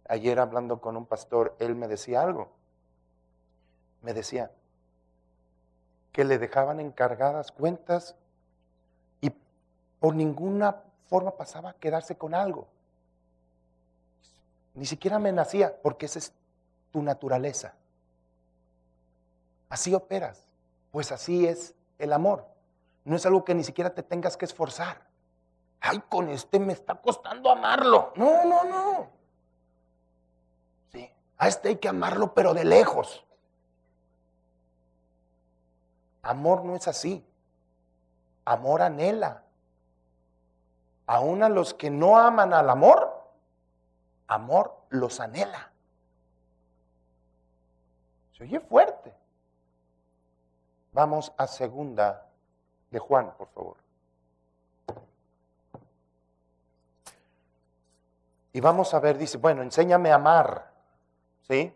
Ayer hablando con un pastor, él me decía algo. Me decía que le dejaban encargadas cuentas y por ninguna forma pasaba a quedarse con algo. Ni siquiera me nacía, porque esa es tu naturaleza. Así operas. Pues así es el amor. No es algo que ni siquiera te tengas que esforzar. Ay, con este me está costando amarlo. No. Sí, a este hay que amarlo, pero de lejos. Amor no es así. Amor anhela. Aún a los que no aman al amor, amor los anhela. Se oye fuerte. Vamos a 2 de Juan, por favor. Y vamos a ver, dice, bueno, enséñame a amar. ¿Sí?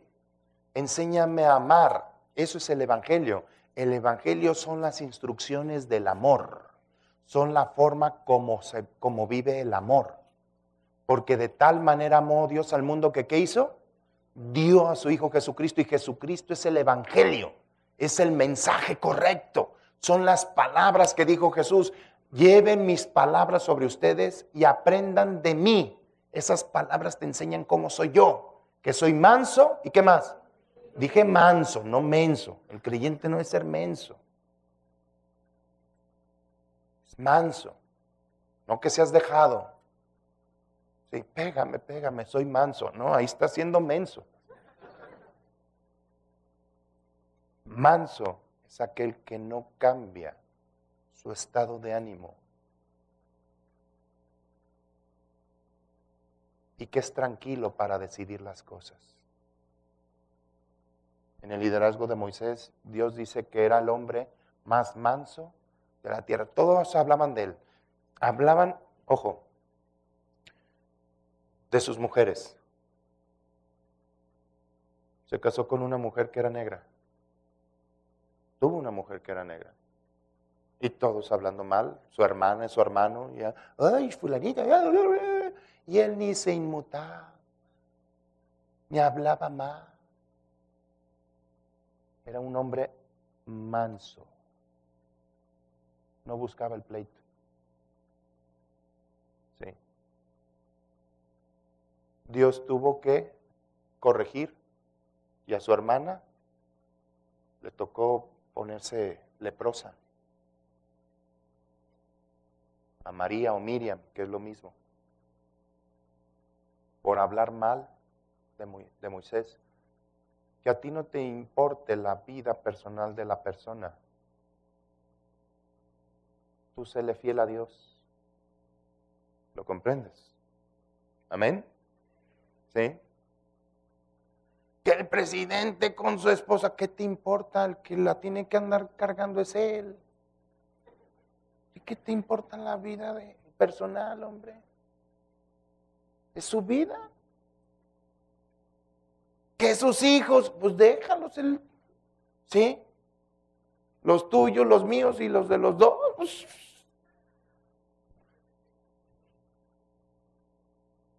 Enséñame a amar. Eso es el Evangelio. El Evangelio son las instrucciones del amor. Son la forma como vive el amor. Porque de tal manera amó Dios al mundo que ¿qué hizo? Dio a su Hijo Jesucristo, y Jesucristo es el Evangelio. Es el mensaje correcto. Son las palabras que dijo Jesús. Lleven mis palabras sobre ustedes y aprendan de mí. Esas palabras te enseñan cómo soy yo. Que soy manso y ¿qué más? Dije manso, no menso. El creyente no es ser menso. Es manso. No que seas dejado. Sí, pégame, soy manso. No, ahí está siendo menso. Manso es aquel que no cambia su estado de ánimo. Y que es tranquilo para decidir las cosas. En el liderazgo de Moisés, Dios dice que era el hombre más manso de la tierra. Todos hablaban de él. Hablaban, ojo, de sus mujeres. Se casó con una mujer que era negra. Tuvo una mujer que era negra. Y todos hablando mal, su hermana y su hermano. Y, ay, fulanita. Y él ni se inmutaba, ni hablaba mal. Era un hombre manso. No buscaba el pleito. Sí. Dios tuvo que corregir y a su hermana le tocó ponerse leprosa. A María o Miriam, que es lo mismo. Por hablar mal de Moisés. Que a ti no te importe la vida personal de la persona. Tú séle fiel a Dios. ¿Lo comprendes? ¿Amén? ¿Sí? Que el presidente con su esposa, ¿qué te importa? El que la tiene que andar cargando es él. ¿Y qué te importa la vida personal, hombre? Es su vida. Que sus hijos, pues déjalos, ¿sí? Los tuyos, los míos y los de los dos, pues.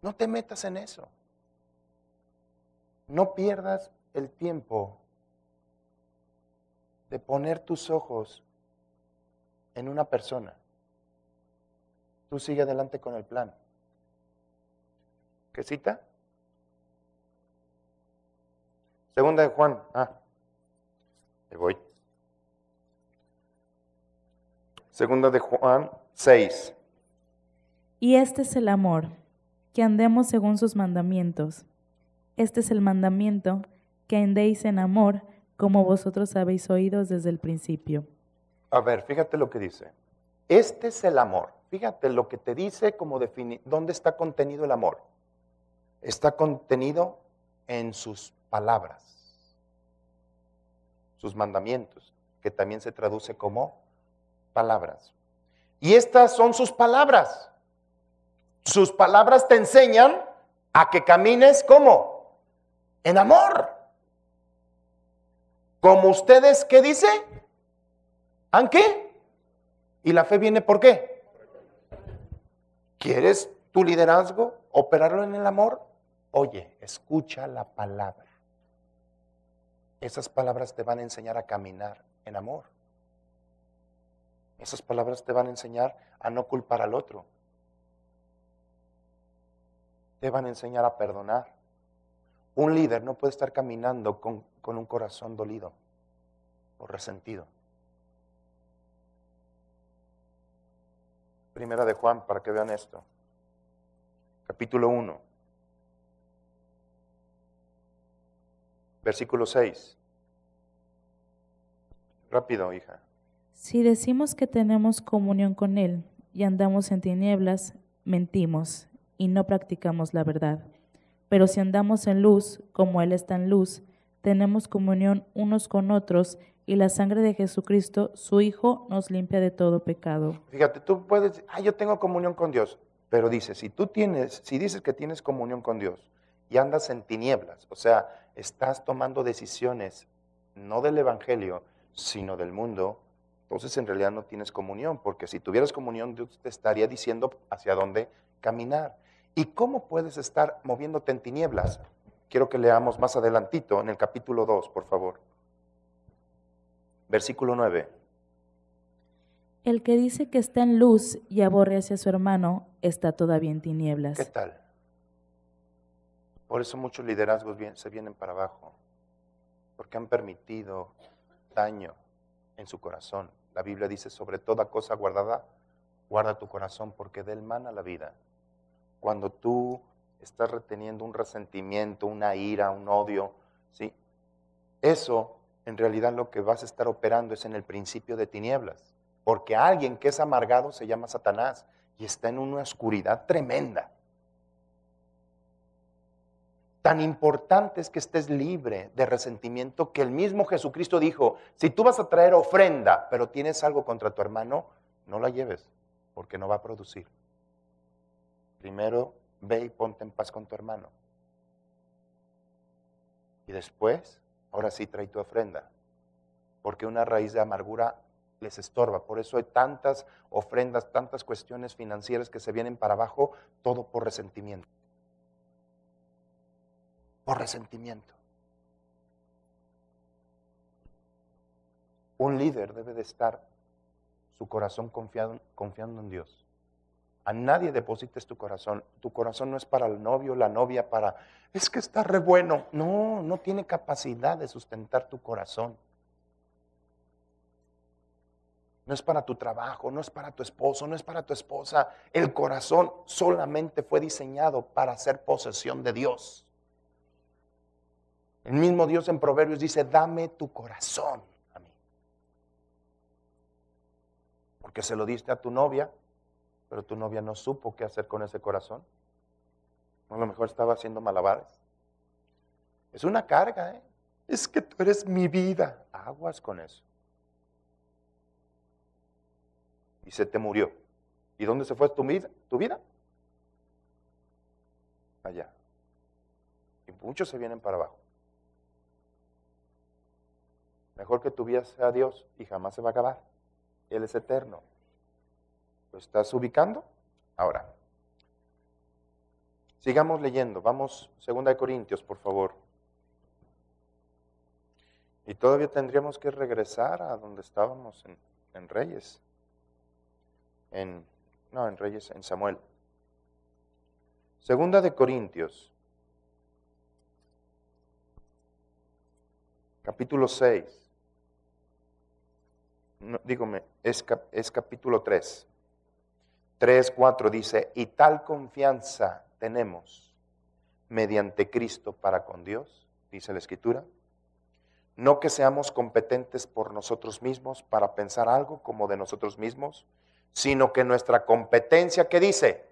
No te metas en eso. No pierdas el tiempo de poner tus ojos en una persona. Tú sigue adelante con el plan. ¿Qué cita? Segunda de Juan. Ahí voy. Segunda de Juan 6. Y este es el amor, que andemos según sus mandamientos. Este es el mandamiento, que andéis en amor, como vosotros habéis oído desde el principio. A ver, fíjate lo que dice. Este es el amor. Fíjate lo que te dice como ¿dónde está contenido el amor? Está contenido en sus palabras, sus mandamientos, que también se traduce como palabras. Y estas son sus palabras. Sus palabras te enseñan a que camines ¿cómo? En amor. Como ustedes, ¿qué dice? ¿Han qué? ¿Y la fe viene por qué? ¿Quieres tu liderazgo? ¿Operarlo en el amor? Oye, escucha la palabra. Esas palabras te van a enseñar a caminar en amor. Esas palabras te van a enseñar a no culpar al otro. Te van a enseñar a perdonar. Un líder no puede estar caminando con un corazón dolido o resentido. Primera de Juan, para que vean esto. Capítulo 1. Versículo 6. Rápido, hija. Si decimos que tenemos comunión con Él y andamos en tinieblas, mentimos y no practicamos la verdad. Pero si andamos en luz, como Él está en luz, tenemos comunión unos con otros y la sangre de Jesucristo, su Hijo, nos limpia de todo pecado. Fíjate, tú puedes decir, yo tengo comunión con Dios, pero dice, si dices que tienes comunión con Dios y andas en tinieblas, o sea, estás tomando decisiones no del Evangelio, sino del mundo, entonces en realidad no tienes comunión, porque si tuvieras comunión, Dios te estaría diciendo hacia dónde caminar. ¿Y cómo puedes estar moviéndote en tinieblas? Quiero que leamos más adelantito en el capítulo 2, por favor. Versículo 9. El que dice que está en luz y aborrece a su hermano, está todavía en tinieblas. ¿Qué tal? Por eso muchos liderazgos se vienen para abajo, porque han permitido daño en su corazón. La Biblia dice, sobre toda cosa guardada, guarda tu corazón, porque de él mana la vida. Cuando tú estás reteniendo un resentimiento, una ira, un odio, ¿sí? Eso en realidad lo que vas a estar operando es en el principio de tinieblas, porque alguien que es amargado se llama Satanás y está en una oscuridad tremenda. Tan importante es que estés libre de resentimiento que el mismo Jesucristo dijo, si tú vas a traer ofrenda, pero tienes algo contra tu hermano, no la lleves, porque no va a producir. Primero, ve y ponte en paz con tu hermano. Y después, ahora sí trae tu ofrenda, porque una raíz de amargura les estorba. Por eso hay tantas ofrendas, tantas cuestiones financieras que se vienen para abajo, todo por resentimiento. Por resentimiento. Un líder debe de estar su corazón confiando en Dios. A nadie deposites tu corazón. Tu corazón no es para el novio, la novia, es que está re bueno. No, no tiene capacidad de sustentar tu corazón. No es para tu trabajo, no es para tu esposo, no es para tu esposa. El corazón solamente fue diseñado para ser posesión de Dios. El mismo Dios en Proverbios dice, dame tu corazón a mí. Porque se lo diste a tu novia, pero tu novia no supo qué hacer con ese corazón. A lo mejor estaba haciendo malabares. Es una carga, ¿eh? Es que tú eres mi vida. Aguas con eso. Y se te murió. ¿Y dónde se fue tu vida? ¿Tu vida? Allá. Y muchos se vienen para abajo. Mejor que tu vida sea Dios y jamás se va a acabar. Él es eterno. ¿Lo estás ubicando? Ahora, sigamos leyendo. Vamos, 2 Corintios, por favor. Y todavía tendríamos que regresar a donde estábamos en Reyes. En Reyes, en Samuel. 2 Corintios, capítulo 6. No, dígame, es capítulo 3. 3, 4 dice, y tal confianza tenemos mediante Cristo para con Dios, dice la Escritura. No que seamos competentes por nosotros mismos para pensar algo como de nosotros mismos, sino que nuestra competencia, ¿qué dice?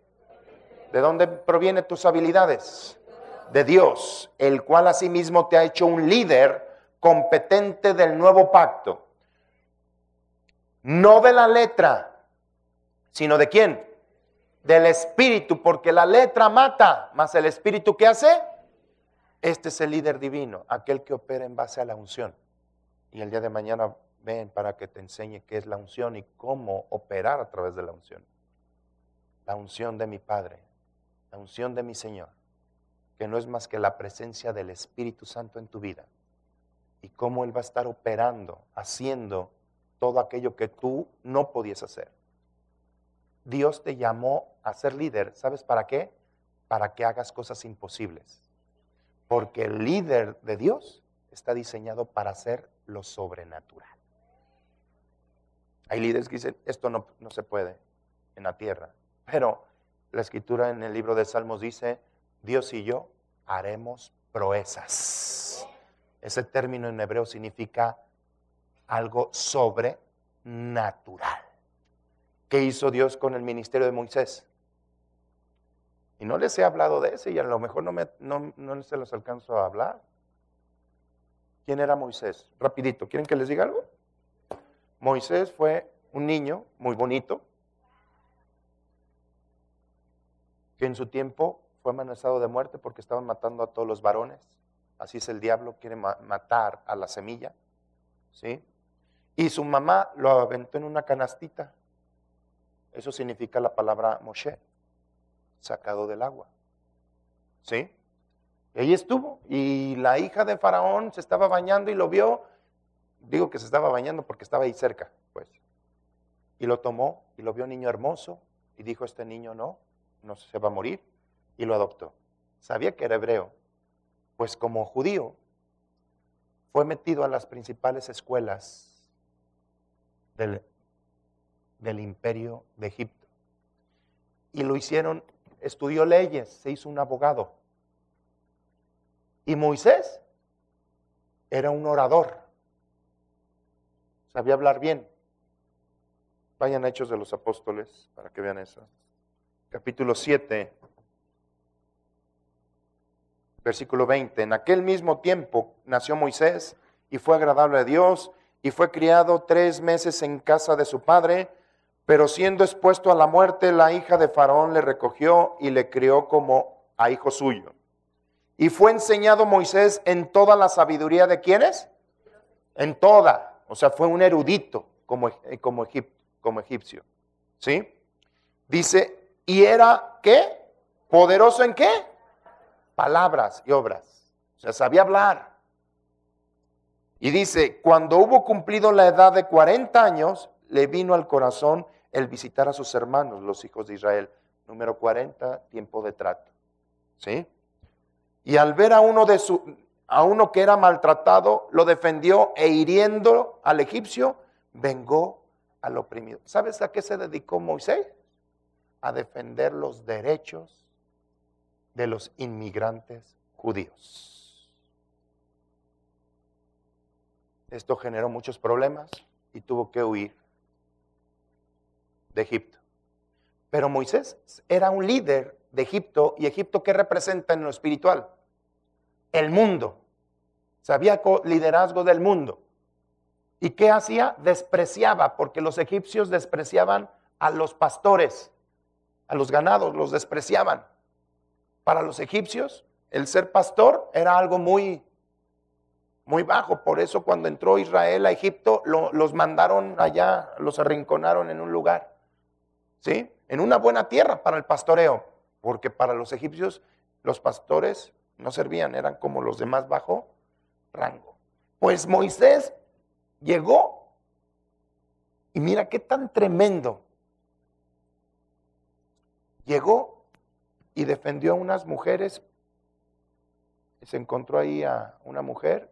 ¿De dónde provienen tus habilidades? De Dios, el cual asimismo te ha hecho un líder competente del nuevo pacto. No de la letra, sino ¿de quién? Del Espíritu, porque la letra mata, mas el Espíritu ¿qué hace? Este es el líder divino, aquel que opera en base a la unción. Y el día de mañana ven para que te enseñe qué es la unción y cómo operar a través de la unción. La unción de mi Padre, la unción de mi Señor, que no es más que la presencia del Espíritu Santo en tu vida. Y cómo Él va a estar operando, haciendo todo aquello que tú no podías hacer. Dios te llamó a ser líder. ¿Sabes para qué? Para que hagas cosas imposibles. Porque el líder de Dios está diseñado para hacer lo sobrenatural. Hay líderes que dicen, esto no se puede en la tierra. Pero la Escritura en el libro de Salmos dice, Dios y yo haremos proezas. Ese término en hebreo significa algo sobrenatural. ¿Qué hizo Dios con el ministerio de Moisés? Y no les he hablado de ese y a lo mejor no se los alcanzo a hablar. ¿Quién era Moisés? Rapidito, ¿quieren que les diga algo? Moisés fue un niño muy bonito que en su tiempo fue amenazado de muerte porque estaban matando a todos los varones. Así es el diablo, quiere matar a la semilla, ¿sí? Y su mamá lo aventó en una canastita. Eso significa la palabra Moshe, sacado del agua, ¿sí? Y ahí estuvo, y la hija de Faraón se estaba bañando y lo vio. Digo que se estaba bañando porque estaba ahí cerca, pues. Y lo tomó y lo vio un niño hermoso y dijo, este niño no se va a morir, y lo adoptó. Sabía que era hebreo, pues como judío fue metido a las principales escuelas del imperio de Egipto. Y lo hicieron, estudió leyes, se hizo un abogado. Y Moisés era un orador. Sabía hablar bien. Vayan a Hechos de los Apóstoles para que vean eso. Capítulo 7, versículo 20. En aquel mismo tiempo nació Moisés y fue agradable a Dios y fue criado 3 meses en casa de su padre, pero siendo expuesto a la muerte, la hija de Faraón le recogió y le crió como a hijo suyo. Y fue enseñado Moisés en toda la sabiduría de ¿quiénes? En toda. O sea, fue un erudito como egipcio. ¿Sí? Dice, ¿y era qué? ¿Poderoso en qué? Palabras y obras. O sea, sabía hablar. Y dice, cuando hubo cumplido la edad de 40 años, le vino al corazón el visitar a sus hermanos, los hijos de Israel. Número 40, tiempo de trato. ¿Sí? Y al ver a uno que era maltratado, lo defendió e hiriendo al egipcio, vengó al oprimido. ¿Sabes a qué se dedicó Moisés? A defender los derechos de los inmigrantes judíos. Esto generó muchos problemas y tuvo que huir de Egipto. Pero Moisés era un líder de Egipto, y Egipto, ¿qué representa en lo espiritual? El mundo. Sabía liderazgo del mundo. ¿Y qué hacía? Despreciaba, porque los egipcios despreciaban a los pastores, a los ganados, los despreciaban. Para los egipcios, el ser pastor era algo muy bajo. Por eso cuando entró Israel a Egipto, los mandaron allá, los arrinconaron en un lugar, ¿sí? En una buena tierra para el pastoreo, porque para los egipcios los pastores no servían, eran como los de más bajo rango. Pues Moisés llegó y mira qué tan tremendo. Llegó y defendió a unas mujeres. Se encontró ahí a una mujer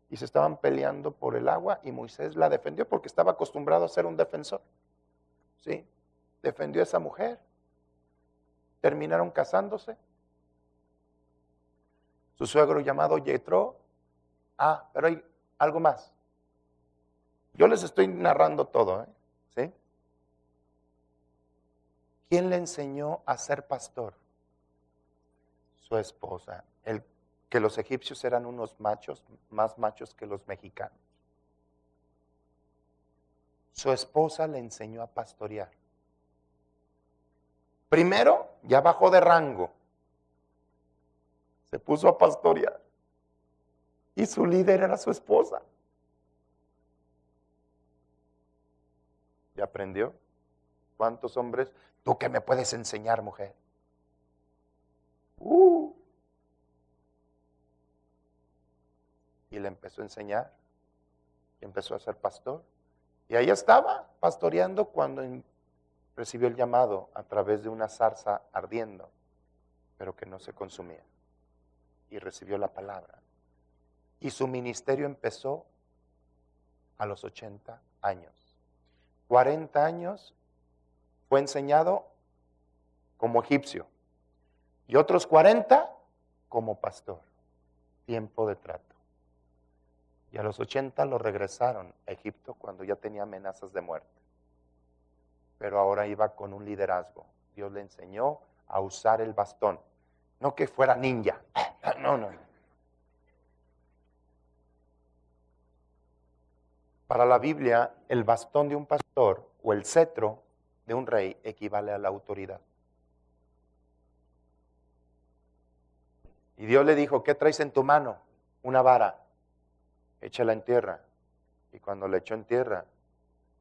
y se estaban peleando por el agua y Moisés la defendió porque estaba acostumbrado a ser un defensor. ¿Sí? Defendió a esa mujer. Terminaron casándose. Su suegro llamado Yetro. Pero hay algo más. Yo les estoy narrando todo, ¿sí? ¿Quién le enseñó a ser pastor? Su esposa. Que los egipcios eran unos machos, más machos que los mexicanos. Su esposa le enseñó a pastorear. Primero, ya bajó de rango. Se puso a pastorear. Y su líder era su esposa. ¿Y aprendió? ¿Cuántos hombres? ¿Tú qué me puedes enseñar, mujer? Y le empezó a enseñar. Y empezó a ser pastor. Y ahí estaba, pastoreando, cuando recibió el llamado a través de una zarza ardiendo, pero que no se consumía. Y recibió la palabra. Y su ministerio empezó a los 80 años. 40 años fue enseñado como egipcio. Y otros 40 como pastor. Tiempo de trato. Y a los 80 lo regresaron a Egipto cuando ya tenía amenazas de muerte. Pero ahora iba con un liderazgo. Dios le enseñó a usar el bastón. No que fuera ninja. No. Para la Biblia, el bastón de un pastor o el cetro de un rey equivale a la autoridad. Y Dios le dijo, ¿qué traes en tu mano? Una vara. Échala en tierra. Y cuando la echó en tierra,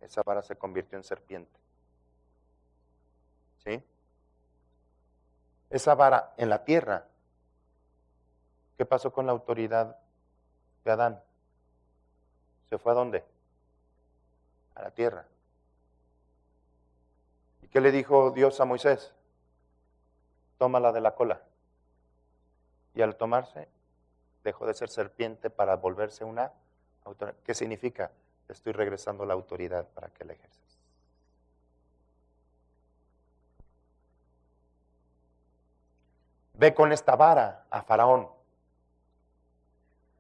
esa vara se convirtió en serpiente. ¿Sí? Esa vara en la tierra. ¿Qué pasó con la autoridad de Adán? ¿Se fue a dónde? A la tierra. ¿Y qué le dijo Dios a Moisés? Tómala de la cola. Y al tomarse, dejó de ser serpiente para volverse una autoridad. ¿Qué significa? Te estoy regresando la autoridad para que la ejerzas. Ve con esta vara a Faraón.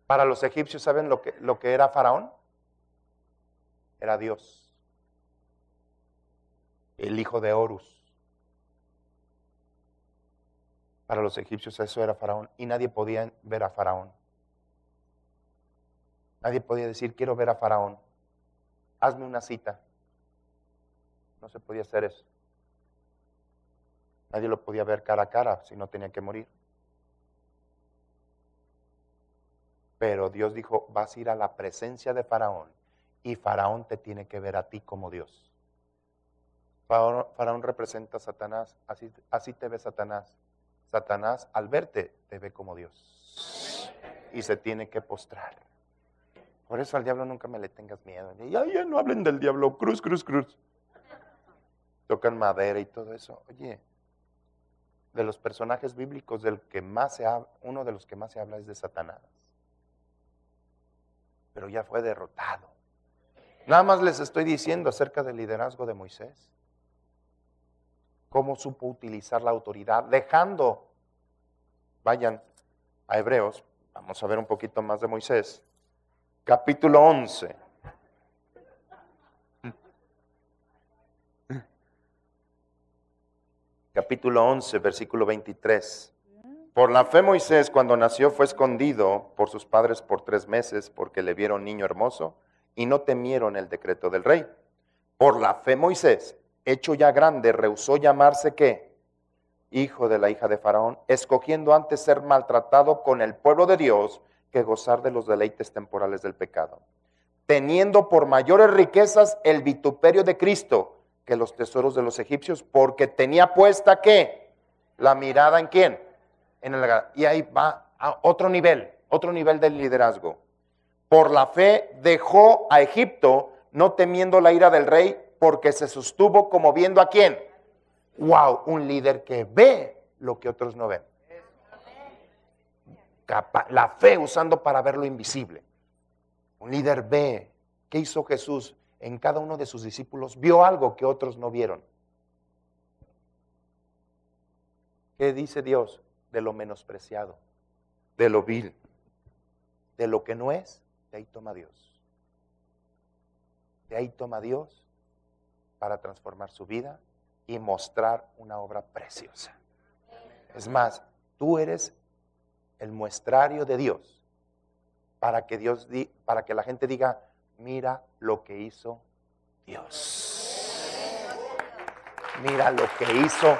Para los egipcios, ¿saben lo que era Faraón? Era Dios. El hijo de Horus. Para los egipcios eso era Faraón. Y nadie podía ver a Faraón. Nadie podía decir, quiero ver a Faraón. Hazme una cita. No se podía hacer eso. Nadie lo podía ver cara a cara si no tenía que morir. Pero Dios dijo, vas a ir a la presencia de Faraón y Faraón te tiene que ver a ti como Dios. Faraón representa a Satanás, así te ve Satanás. Satanás al verte te ve como Dios y se tiene que postrar. Por eso al diablo nunca me le tengas miedo. Ya no hablen del diablo, cruz. Tocan madera y todo eso. Oye, de los personajes bíblicos uno de los que más se habla es de Satanás. Pero ya fue derrotado. Nada más les estoy diciendo acerca del liderazgo de Moisés. Cómo supo utilizar la autoridad, vayan a Hebreos, vamos a ver un poquito más de Moisés. Capítulo 11. Capítulo 11, versículo 23. Por la fe Moisés, cuando nació, fue escondido por sus padres por 3 meses porque le vieron niño hermoso y no temieron el decreto del rey. Por la fe Moisés, hecho ya grande, rehusó llamarse ¿qué? Hijo de la hija de Faraón, escogiendo antes ser maltratado con el pueblo de Dios que gozar de los deleites temporales del pecado, teniendo por mayores riquezas el vituperio de Cristo que los tesoros de los egipcios, porque tenía puesta ¿qué? La mirada ¿en quién? En el, y ahí va a otro nivel del liderazgo. Por la fe dejó a Egipto, no temiendo la ira del rey, porque se sostuvo como viendo ¿a quién? ¡Wow! Un líder que ve lo que otros no ven. La fe usando para ver lo invisible. Un líder ve. ¿Qué hizo Jesús en cada uno de sus discípulos? Vio algo que otros no vieron. ¿Qué dice Dios? De lo menospreciado, de lo vil, de lo que no es, de ahí toma Dios. De ahí toma Dios para transformar su vida y mostrar una obra preciosa. Es más, tú eres el muestrario de Dios para que para que la gente diga, mira lo que hizo Dios. Mira lo que hizo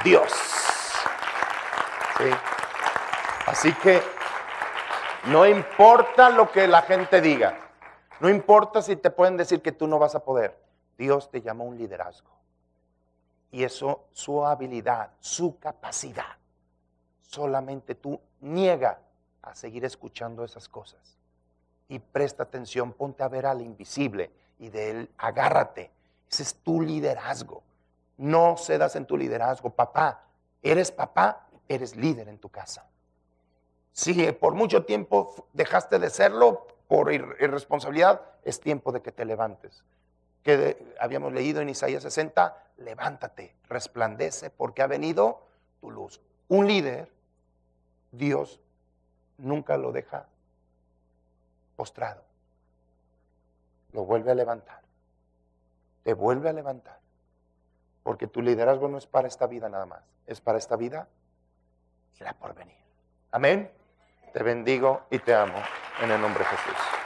Dios. ¿Sí? Así que no importa lo que la gente diga, no importa si te pueden decir que tú no vas a poder, Dios te llamó a un liderazgo. Y eso, su habilidad, su capacidad, solamente tú niega a seguir escuchando esas cosas. Y presta atención, ponte a ver al invisible y de él agárrate. Ese es tu liderazgo. No cedas en tu liderazgo. Papá, eres líder en tu casa. Si por mucho tiempo dejaste de serlo por irresponsabilidad, es tiempo de que te levantes. Que habíamos leído en Isaías 60, levántate, resplandece, porque ha venido tu luz. Un líder, Dios nunca lo deja postrado. Lo vuelve a levantar. Te vuelve a levantar. Porque tu liderazgo no es para esta vida nada más, es para esta vida y la por venir. Amén. Te bendigo y te amo en el nombre de Jesús.